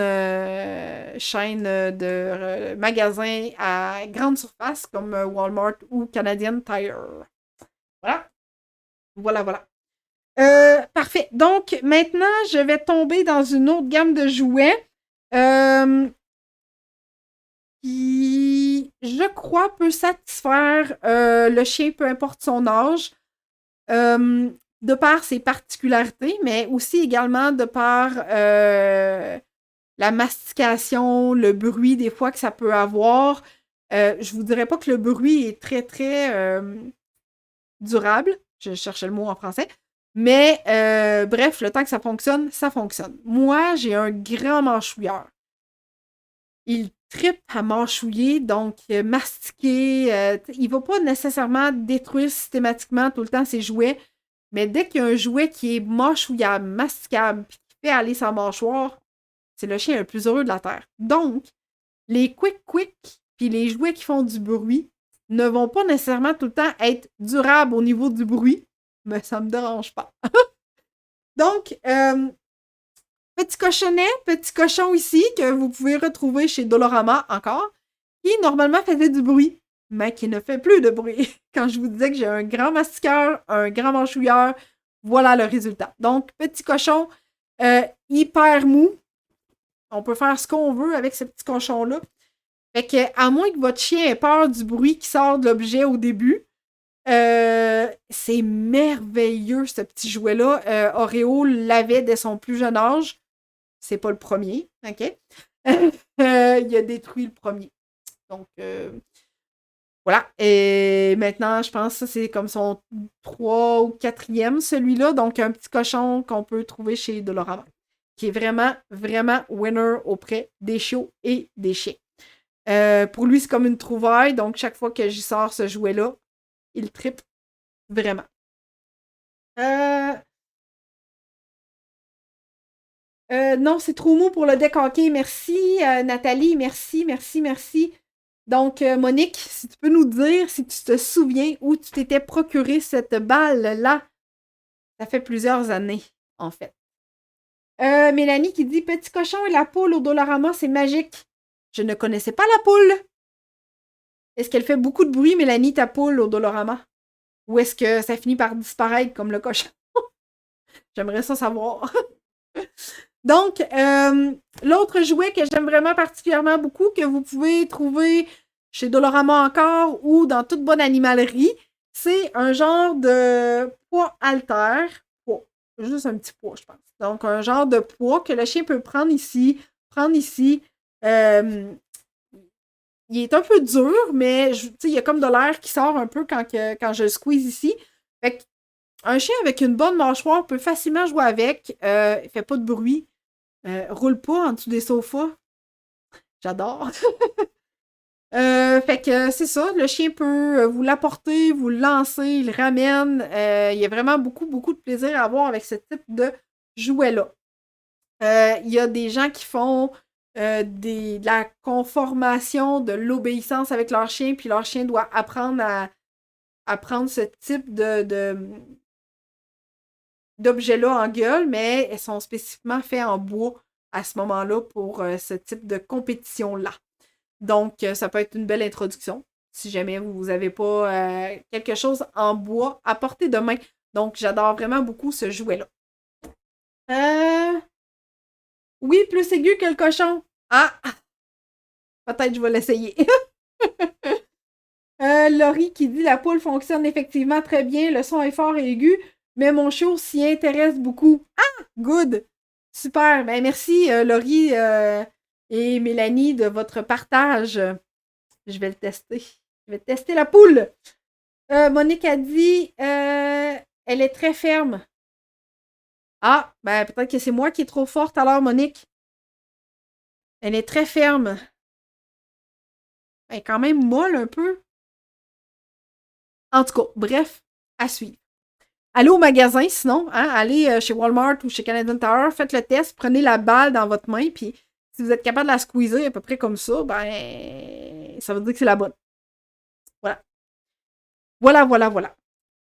chaînes de magasins à grande surface, comme Walmart ou Canadian Tire. Voilà. Voilà. Parfait. Donc, maintenant, je vais tomber dans une autre gamme de jouets qui, je crois, peut satisfaire le chien, peu importe son âge, de par ses particularités, mais aussi également de par la mastication, le bruit des fois que ça peut avoir. Je vous dirais pas que le bruit est très, très durable. Je cherchais le mot en français. Mais bref, le temps que ça fonctionne, ça fonctionne. Moi, j'ai un grand mâchouilleur. Il tripe à mâchouiller, donc mastiquer. Il va pas nécessairement détruire systématiquement tout le temps ses jouets, mais dès qu'il y a un jouet qui est mâchouillable, masticable, puis qui fait aller sa mâchoire, c'est le chien le plus heureux de la Terre. Donc, les quick, puis les jouets qui font du bruit ne vont pas nécessairement tout le temps être durables au niveau du bruit, mais ça me dérange pas. Donc, petit cochon ici, que vous pouvez retrouver chez Dolorama encore, qui normalement faisait du bruit, mais qui ne fait plus de bruit. Quand je vous disais que j'ai un grand mastiqueur, un grand mâchouilleur, voilà le résultat. Donc, petit cochon hyper mou. On peut faire ce qu'on veut avec ce petit cochon-là. Fait que, à moins que votre chien ait peur du bruit qui sort de l'objet au début, c'est merveilleux, ce petit jouet-là. Oreo l'avait dès son plus jeune âge. C'est pas le premier, OK? Il a détruit le premier. Donc, voilà. Et maintenant, je pense que c'est comme son 3 ou 4e, celui-là. Donc, un petit cochon qu'on peut trouver chez Dolorama, qui est vraiment, vraiment winner auprès des chiots et des chiens. Pour lui, c'est comme une trouvaille. Donc, chaque fois que j'y sors ce jouet-là, il trippe vraiment. Non, c'est trop mou pour le deck hockey. Merci, Nathalie. Merci. Donc, Monique, si tu peux nous dire si tu te souviens où tu t'étais procuré cette balle-là. Ça fait plusieurs années, en fait. Mélanie qui dit Petit cochon et la poule au Dollarama, c'est magique. Je ne connaissais pas la poule. Est-ce qu'elle fait beaucoup de bruit, Mélanie, ta poule au Dollarama? Ou est-ce que ça finit par disparaître comme le cochon? J'aimerais ça savoir. Donc, l'autre jouet que j'aime vraiment particulièrement beaucoup, que vous pouvez trouver chez Dolorama encore ou dans toute bonne animalerie, c'est un genre de poids haltère. Poids. Juste un petit poids, je pense. Donc, un genre de poids que le chien peut prendre ici, prendre ici. Il est un peu dur, mais il y a comme de l'air qui sort un peu quand je le squeeze ici. Fait que, un chien avec une bonne mâchoire peut facilement jouer avec. Il fait pas de bruit. Roule pas en dessous des sofas. J'adore. Fait que c'est ça, le chien peut vous l'apporter, vous le lancer, il le ramène. Il y a vraiment beaucoup, beaucoup de plaisir à avoir avec ce type de jouet-là. Il y a des gens qui font de la conformation, de l'obéissance avec leur chien, puis leur chien doit apprendre à prendre ce type d'objets-là en gueule, mais elles sont spécifiquement faits en bois à ce moment-là pour ce type de compétition-là. Donc, ça peut être une belle introduction si jamais vous n'avez pas quelque chose en bois à portée de main. Donc, j'adore vraiment beaucoup ce jouet-là. Oui, plus aigu que le cochon. Ah! Peut-être je vais l'essayer. Laurie qui dit la poule fonctionne effectivement très bien, le son est fort et aigu, mais mon chiot s'y intéresse beaucoup. Ah! Good! Super! Ben merci Laurie et Mélanie de votre partage. Je vais le tester. Je vais tester la poule. Monique a dit elle est très ferme. Ah, ben peut-être que c'est moi qui est trop forte alors, Monique. Elle est très ferme. Elle est quand même molle un peu. En tout cas, bref, à suivre. Allez au magasin, sinon, hein, allez chez Walmart ou chez Canadian Tower, faites le test, prenez la balle dans votre main, puis si vous êtes capable de la squeezer à peu près comme ça, ben, ça veut dire que c'est la bonne. Voilà. Voilà.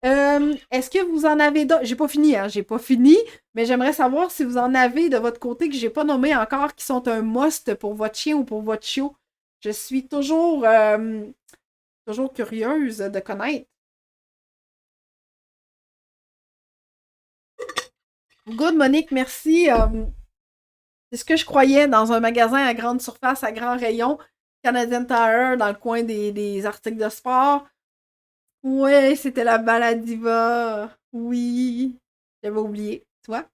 Est-ce que vous en avez d'autres? J'ai pas fini, hein? J'ai pas fini, mais j'aimerais savoir si vous en avez de votre côté que j'ai pas nommé encore qui sont un must pour votre chien ou pour votre chiot. Je suis toujours curieuse de connaître. Good, Monique, merci. C'est ce que je croyais dans un magasin à grande surface, à grand rayon, Canadian Tire, dans le coin des articles de sport. Ouais, c'était la Baladiva. Oui. J'avais oublié. Tu vois?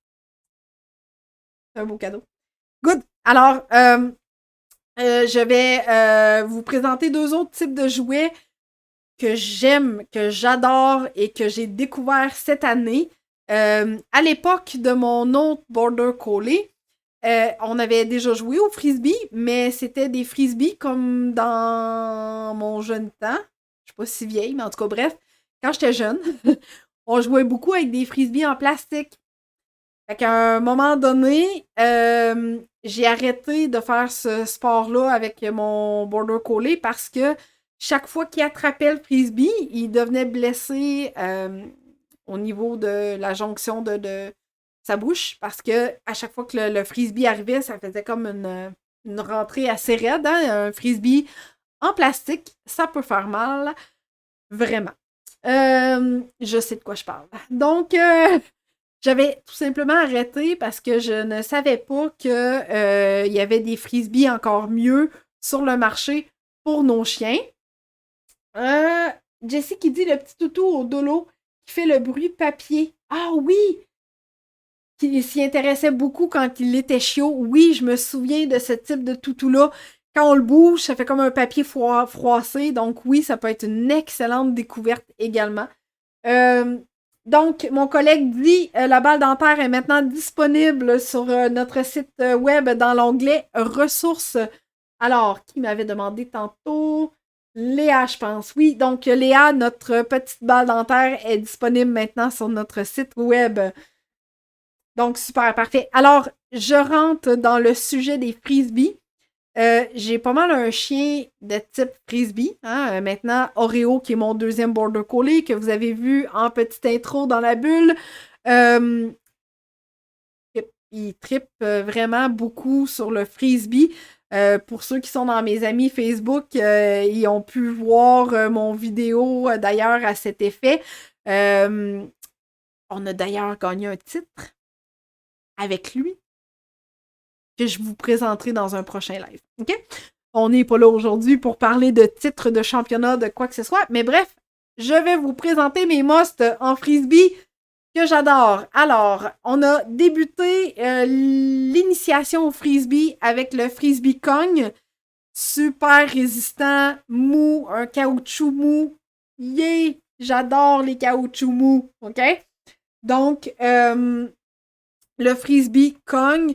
C'est un beau cadeau. Good. Alors, je vais vous présenter deux autres types de jouets que j'aime, que j'adore et que j'ai découvert cette année. À l'époque de mon autre Border Collie, on avait déjà joué au frisbee, mais c'était des frisbees comme dans mon jeune temps. Je suis pas si vieille, mais en tout cas, bref, quand j'étais jeune, on jouait beaucoup avec des frisbees en plastique. Fait qu'à un moment donné, j'ai arrêté de faire ce sport-là avec mon Border Collie parce que chaque fois qu'il attrapait le frisbee, il devenait blessé au niveau de la jonction de sa bouche parce que à chaque fois que le frisbee arrivait, ça faisait comme une rentrée assez raide. Hein? Un frisbee en plastique, ça peut faire mal. Vraiment. Je sais de quoi je parle. Donc, j'avais tout simplement arrêté parce que je ne savais pas qu'il y avait des frisbees encore mieux sur le marché pour nos chiens. Jessie qui dit le petit toutou au dolo qui fait le bruit papier. Ah oui! Qui s'y intéressait beaucoup quand il était chiot. Oui, je me souviens de ce type de toutou-là. Quand on le bouge, ça fait comme un papier froissé. Donc oui, ça peut être une excellente découverte également. Donc, mon collègue dit la balle dentaire est maintenant disponible sur notre site web dans l'onglet ressources. Alors, qui m'avait demandé tantôt? Léa, je pense. Oui, donc Léa, notre petite balle dentaire est disponible maintenant sur notre site web. Donc, super, parfait. Alors, je rentre dans le sujet des frisbees. J'ai pas mal un chien de type frisbee. Hein? Maintenant, Oreo, qui est mon deuxième Border Collie, que vous avez vu en petite intro dans la bulle. Il trippe vraiment beaucoup sur le frisbee. Pour ceux qui sont dans mes amis Facebook, ils ont pu voir mon vidéo d'ailleurs à cet effet. On a d'ailleurs gagné un titre avec lui. que je vous présenterai dans un prochain live. OK? On n'est pas là aujourd'hui pour parler de titres de championnat, de quoi que ce soit, mais bref, je vais vous présenter mes musts en frisbee que j'adore. Alors, on a débuté l'initiation au frisbee avec le frisbee Kong. Super résistant, mou, un caoutchouc mou. Yeah! J'adore les caoutchoucs mous, OK? Donc, le frisbee Kong,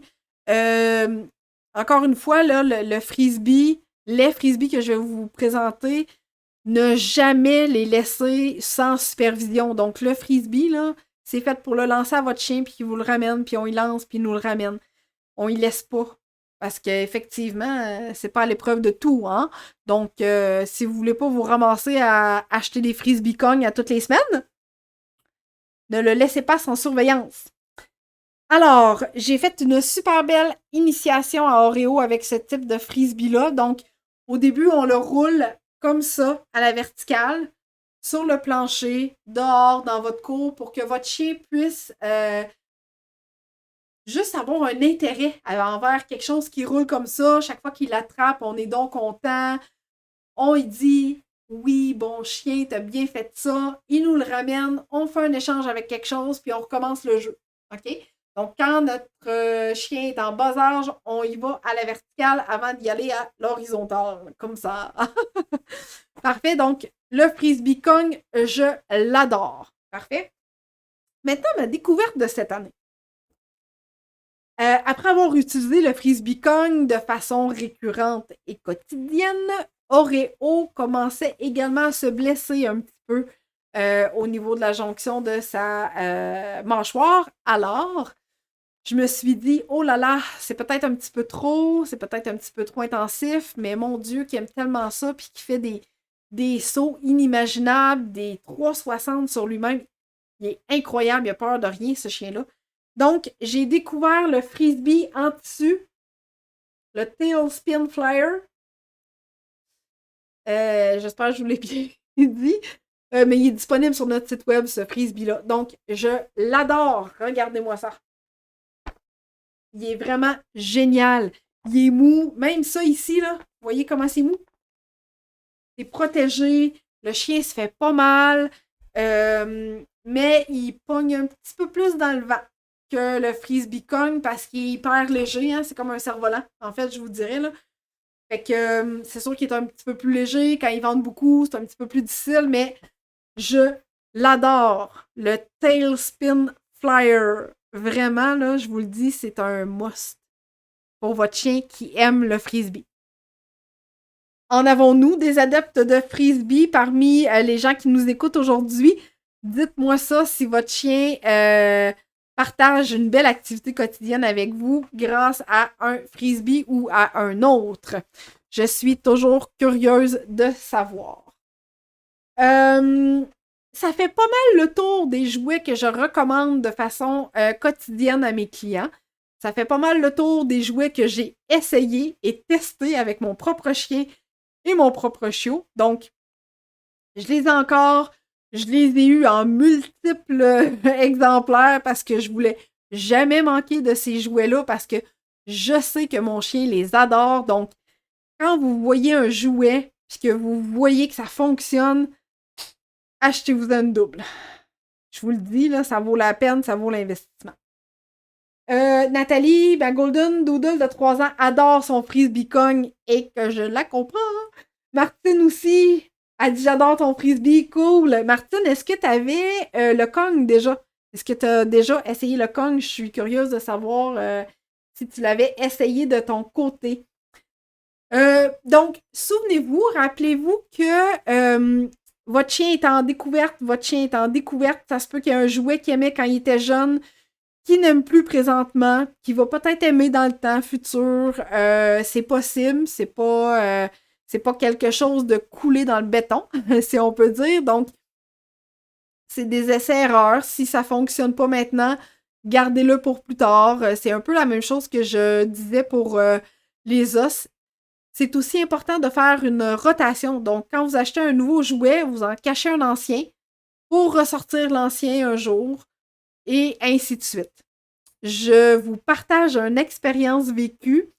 encore une fois, là, le frisbee, les frisbees que je vais vous présenter, ne jamais les laisser sans supervision. Donc, le frisbee, là, c'est fait pour le lancer à votre chien, puis qu'il vous le ramène, puis on y lance, puis il nous le ramène. On y laisse pas. Parce qu'effectivement, c'est pas à l'épreuve de tout, hein. Donc, si vous voulez pas vous ramasser à acheter des frisbee Kong à toutes les semaines, ne le laissez pas sans surveillance. Alors, j'ai fait une super belle initiation à Oreo avec ce type de frisbee-là. Donc, au début, on le roule comme ça, à la verticale, sur le plancher, dehors, dans votre cour, pour que votre chien puisse juste avoir un intérêt envers quelque chose qui roule comme ça. Chaque fois qu'il l'attrape, on est donc content. On lui dit « Oui, bon chien, t'as bien fait ça. » Il nous le ramène, on fait un échange avec quelque chose, puis on recommence le jeu. OK? Donc, quand notre chien est en bas âge, on y va à la verticale avant d'y aller à l'horizontale, comme ça. Parfait. Donc, le frisbee Kong, je l'adore. Parfait. Maintenant, ma découverte de cette année. Après avoir utilisé le frisbee Kong de façon récurrente et quotidienne, Oreo commençait également à se blesser un petit peu au niveau de la jonction de sa mâchoire. Alors, je me suis dit, oh là là, c'est peut-être un petit peu trop, c'est peut-être un petit peu trop intensif, mais mon Dieu, qui aime tellement ça, puis qui fait des sauts inimaginables, des 360 sur lui-même. Il est incroyable, il a peur de rien, ce chien-là. Donc, j'ai découvert le frisbee en tissu, le Tailspin Flyer. J'espère que je vous l'ai bien dit. Mais il est disponible sur notre site web, ce frisbee-là. Donc, je l'adore. Regardez-moi ça. Il est vraiment génial. Il est mou. Même ça ici, là, vous voyez comment c'est mou? C'est protégé. Le chien se fait pas mal. Mais il pogne un petit peu plus dans le vent que le frisbee Kong parce qu'il est hyper léger. Hein? C'est comme un cerf-volant, en fait, je vous dirais. Là. Fait que c'est sûr qu'il est un petit peu plus léger. Quand il vente beaucoup, c'est un petit peu plus difficile, mais je l'adore. Le Tailspin Flyer. Vraiment, là, je vous le dis, c'est un must pour votre chien qui aime le frisbee. En avons-nous des adeptes de frisbee parmi les gens qui nous écoutent aujourd'hui? Dites-moi ça si votre chien partage une belle activité quotidienne avec vous grâce à un frisbee ou à un autre. Je suis toujours curieuse de savoir. Ça fait pas mal le tour des jouets que je recommande de façon quotidienne à mes clients. Ça fait pas mal le tour des jouets que j'ai essayés et testés avec mon propre chien et mon propre chiot. Donc, je les ai encore, je les ai eus en multiples exemplaires parce que je voulais jamais manquer de ces jouets-là parce que je sais que mon chien les adore. Donc, quand vous voyez un jouet et que vous voyez que ça fonctionne, achetez-vous une double. Je vous le dis, là, ça vaut la peine, ça vaut l'investissement. Nathalie, ma Golden Doodle de 3 ans, adore son frisbee Kong et que je la comprends. Martine aussi, elle dit j'adore ton frisbee, cool. Martine, est-ce que tu avais le Kong déjà? Est-ce que tu as déjà essayé le Kong? Je suis curieuse de savoir si tu l'avais essayé de ton côté. Donc, souvenez-vous, rappelez-vous que votre chien est en découverte, ça se peut qu'il y ait un jouet qu'il aimait quand il était jeune, qui n'aime plus présentement, qui va peut-être aimer dans le temps futur. C'est possible, c'est pas quelque chose de coulé dans le béton, si on peut dire. Donc, c'est des essais-erreurs. Si ça fonctionne pas maintenant, gardez-le pour plus tard. C'est un peu la même chose que je disais pour les os. C'est aussi important de faire une rotation. Donc, quand vous achetez un nouveau jouet, vous en cachez un ancien pour ressortir l'ancien un jour et ainsi de suite. je vous partage une expérience vécue.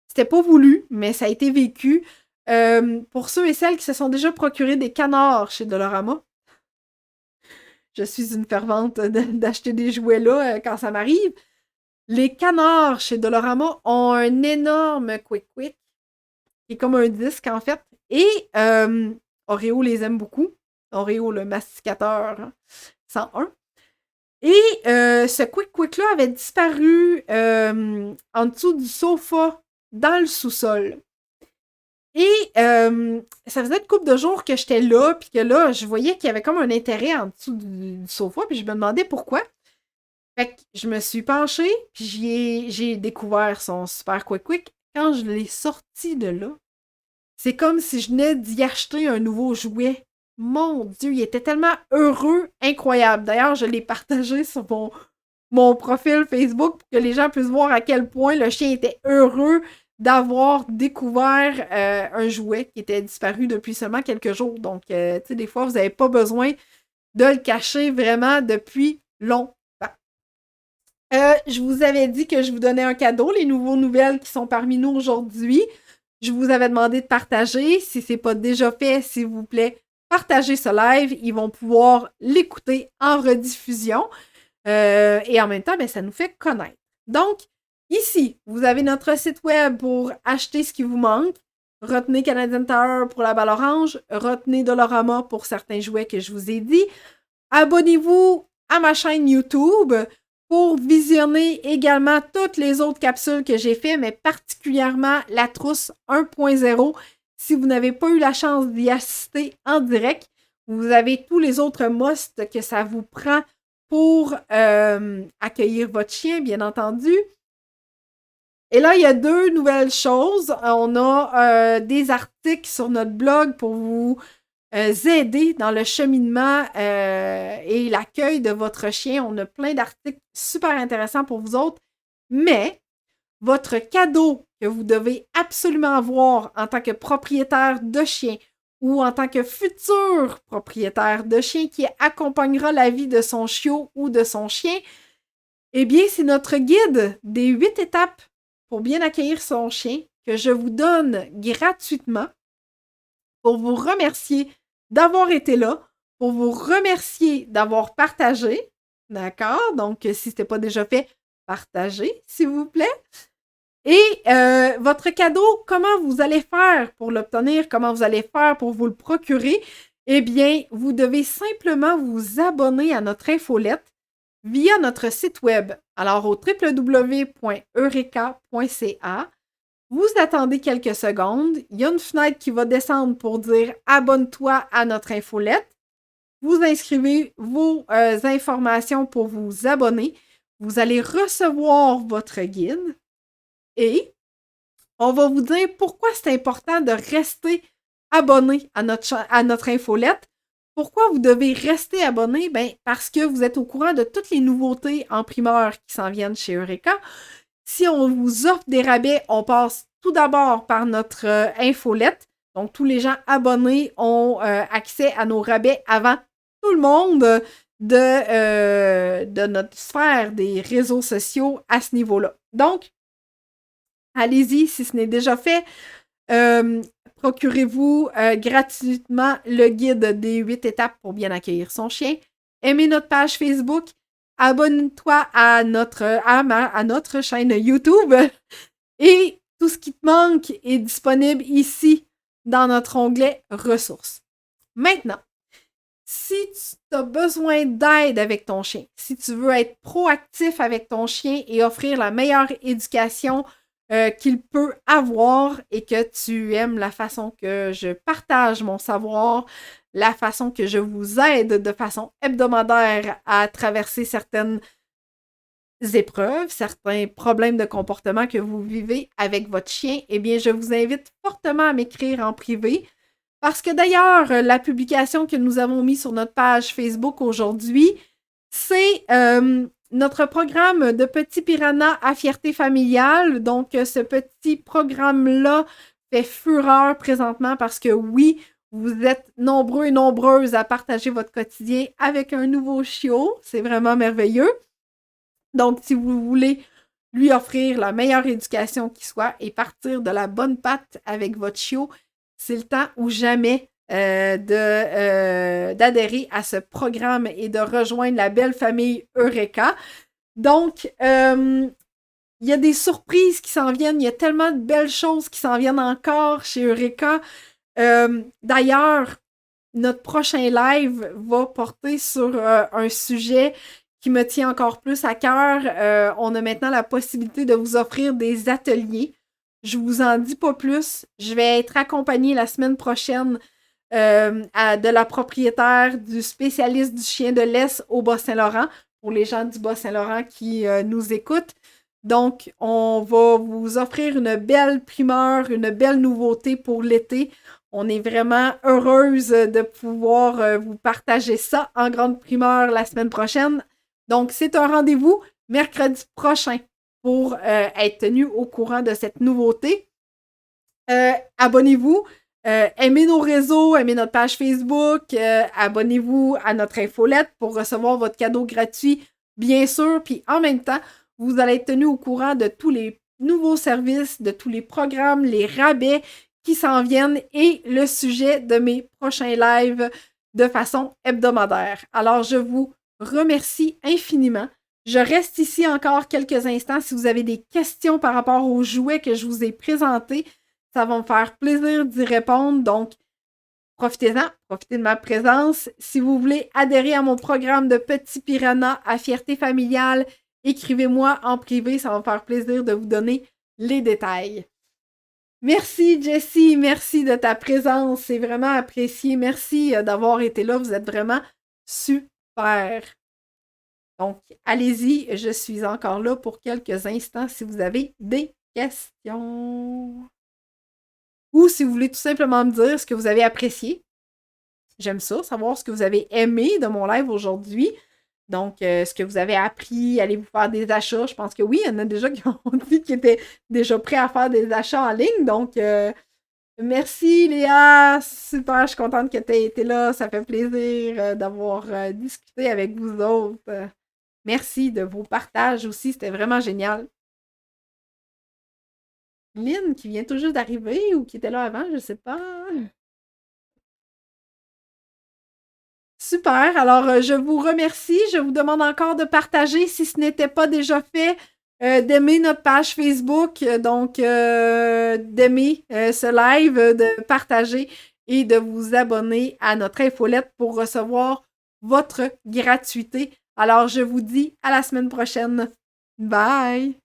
C'était pas voulu, mais ça a été vécu. Pour ceux et celles qui se sont déjà procuré des canards chez Dollarama, je suis une fervente d'acheter des jouets là quand ça m'arrive. Les canards chez Dollarama ont un énorme quick quick, qui est comme un disque en fait. Et Oreo les aime beaucoup. Oreo, le masticateur 101. Et ce quick quick-là avait disparu en dessous du sofa dans le sous-sol. Et ça faisait une couple de jours que j'étais là, puis que là, je voyais qu'il y avait comme un intérêt en dessous du sofa, puis je me demandais pourquoi. Fait que je me suis penchée, puis j'ai découvert son super quick. Quand je l'ai sorti de là, c'est comme si je venais d'y acheter un nouveau jouet. Mon Dieu, il était tellement heureux, incroyable. D'ailleurs, je l'ai partagé sur mon profil Facebook pour que les gens puissent voir à quel point le chien était heureux d'avoir découvert un jouet qui était disparu depuis seulement quelques jours. Donc, tu sais, des fois, vous n'avez pas besoin de le cacher vraiment depuis longtemps. Je vous avais dit que je vous donnais un cadeau, les nouveaux nouvelles qui sont parmi nous aujourd'hui. Je vous avais demandé de partager. Si ce n'est pas déjà fait, s'il vous plaît, partagez ce live. Ils vont pouvoir l'écouter en rediffusion. Et en même temps, ben, ça nous fait connaître. Donc, ici, vous avez notre site web pour acheter ce qui vous manque. Retenez Canadian Tower pour la balle orange. Retenez Dollarama pour certains jouets que je vous ai dit. Abonnez-vous à ma chaîne YouTube pour visionner également toutes les autres capsules que j'ai faites, mais particulièrement la trousse 1.0. Si vous n'avez pas eu la chance d'y assister en direct, vous avez tous les autres musts que ça vous prend pour accueillir votre chien, bien entendu. Et là, il y a deux nouvelles choses. On a des articles sur notre blog pour vous aider dans le cheminement et l'accueil de votre chien. On a plein d'articles super intéressants pour vous autres. Mais votre cadeau que vous devez absolument avoir en tant que propriétaire de chien ou en tant que futur propriétaire de chien qui accompagnera la vie de son chiot ou de son chien, eh bien, c'est notre guide des 8 étapes pour bien accueillir son chien que je vous donne gratuitement pour vous remercier d'avoir été là, pour vous remercier d'avoir partagé. D'accord? Donc, si ce n'était pas déjà fait, partagez, s'il vous plaît. Et votre cadeau, comment vous allez faire pour l'obtenir? Comment vous allez faire pour vous le procurer? Eh bien, vous devez simplement vous abonner à notre infolette via notre site web. Alors, au www.eureka.ca, vous attendez quelques secondes. Il y a une fenêtre qui va descendre pour dire « Abonne-toi à notre infolette ». Vous inscrivez vos informations pour vous abonner. Vous allez recevoir votre guide. Et on va vous dire pourquoi c'est important de rester abonné à notre infolette. Pourquoi vous devez rester abonné? Ben, parce que vous êtes au courant de toutes les nouveautés en primeur qui s'en viennent chez Eureka. Si on vous offre des rabais, on passe tout d'abord par notre infolette. Donc, tous les gens abonnés ont accès à nos rabais avant tout le monde de notre sphère des réseaux sociaux à ce niveau-là. Donc, allez-y, si ce n'est déjà fait. Procurez-vous gratuitement le guide des 8 étapes pour bien accueillir son chien. Aimez notre page Facebook. Abonne-toi à notre chaîne YouTube. Et tout ce qui te manque est disponible ici dans notre onglet ressources. Maintenant, si tu as besoin d'aide avec ton chien, si tu veux être proactif avec ton chien et offrir la meilleure éducation qu'il peut avoir et que tu aimes la façon que je partage mon savoir, la façon que je vous aide de façon hebdomadaire à traverser certaines épreuves, certains problèmes de comportement que vous vivez avec votre chien, eh bien, je vous invite fortement à m'écrire en privé. Parce que d'ailleurs, la publication que nous avons mise sur notre page Facebook aujourd'hui, c'est notre programme de Petit Piranha à fierté familiale. Donc, ce petit programme-là fait fureur présentement parce que oui, vous êtes nombreux et nombreuses à partager votre quotidien avec un nouveau chiot. C'est vraiment merveilleux. Donc, si vous voulez lui offrir la meilleure éducation qui soit et partir de la bonne patte avec votre chiot, c'est le temps ou jamais d'adhérer à ce programme et de rejoindre la belle famille Eureka. Donc, il y a des surprises qui s'en viennent. Il y a tellement de belles choses qui s'en viennent encore chez Eureka. D'ailleurs, notre prochain live va porter sur un sujet qui me tient encore plus à cœur. On a maintenant la possibilité de vous offrir des ateliers. Je vous en dis pas plus. Je vais être accompagnée la semaine prochaine de la propriétaire du spécialiste du chien de laisse au Bas-Saint-Laurent, pour les gens du Bas-Saint-Laurent qui nous écoutent. Donc, on va vous offrir une belle primeur, une belle nouveauté pour l'été. On est vraiment heureuse de pouvoir vous partager ça en grande primeur la semaine prochaine. Donc, c'est un rendez-vous mercredi prochain pour être tenu au courant de cette nouveauté. Abonnez-vous, aimez nos réseaux, aimez notre page Facebook, abonnez-vous à notre infolette pour recevoir votre cadeau gratuit, bien sûr. Puis en même temps, vous allez être tenu au courant de tous les nouveaux services, de tous les programmes, les rabais qui s'en viennent et le sujet de mes prochains lives de façon hebdomadaire. Alors, je vous remercie infiniment. Je reste ici encore quelques instants si vous avez des questions par rapport aux jouets que je vous ai présentés. Ça va me faire plaisir d'y répondre. Donc, profitez-en, profitez de ma présence. Si vous voulez adhérer à mon programme de Petit Piranha à Fierté Familiale, écrivez-moi en privé. Ça va me faire plaisir de vous donner les détails. Merci Jessie, merci de ta présence. C'est vraiment apprécié. Merci d'avoir été là. Vous êtes vraiment super. Donc, allez-y, je suis encore là pour quelques instants si vous avez des questions. Ou si vous voulez tout simplement me dire ce que vous avez apprécié. J'aime ça, savoir ce que vous avez aimé de mon live aujourd'hui. Donc, ce que vous avez appris, allez-vous faire des achats? Je pense que oui, il y en a déjà qui ont dit qu'ils étaient déjà prêts à faire des achats en ligne. Donc, merci Léa, super, je suis contente que tu aies été là. Ça fait plaisir d'avoir discuté avec vous autres. Merci de vos partages aussi, c'était vraiment génial. Lynn, qui vient tout juste d'arriver ou qui était là avant, je sais pas. Super, alors je vous remercie. Je vous demande encore de partager si ce n'était pas déjà fait, d'aimer notre page Facebook, donc d'aimer ce live, de partager et de vous abonner à notre infolette pour recevoir votre gratuité. Alors je vous dis à la semaine prochaine. Bye!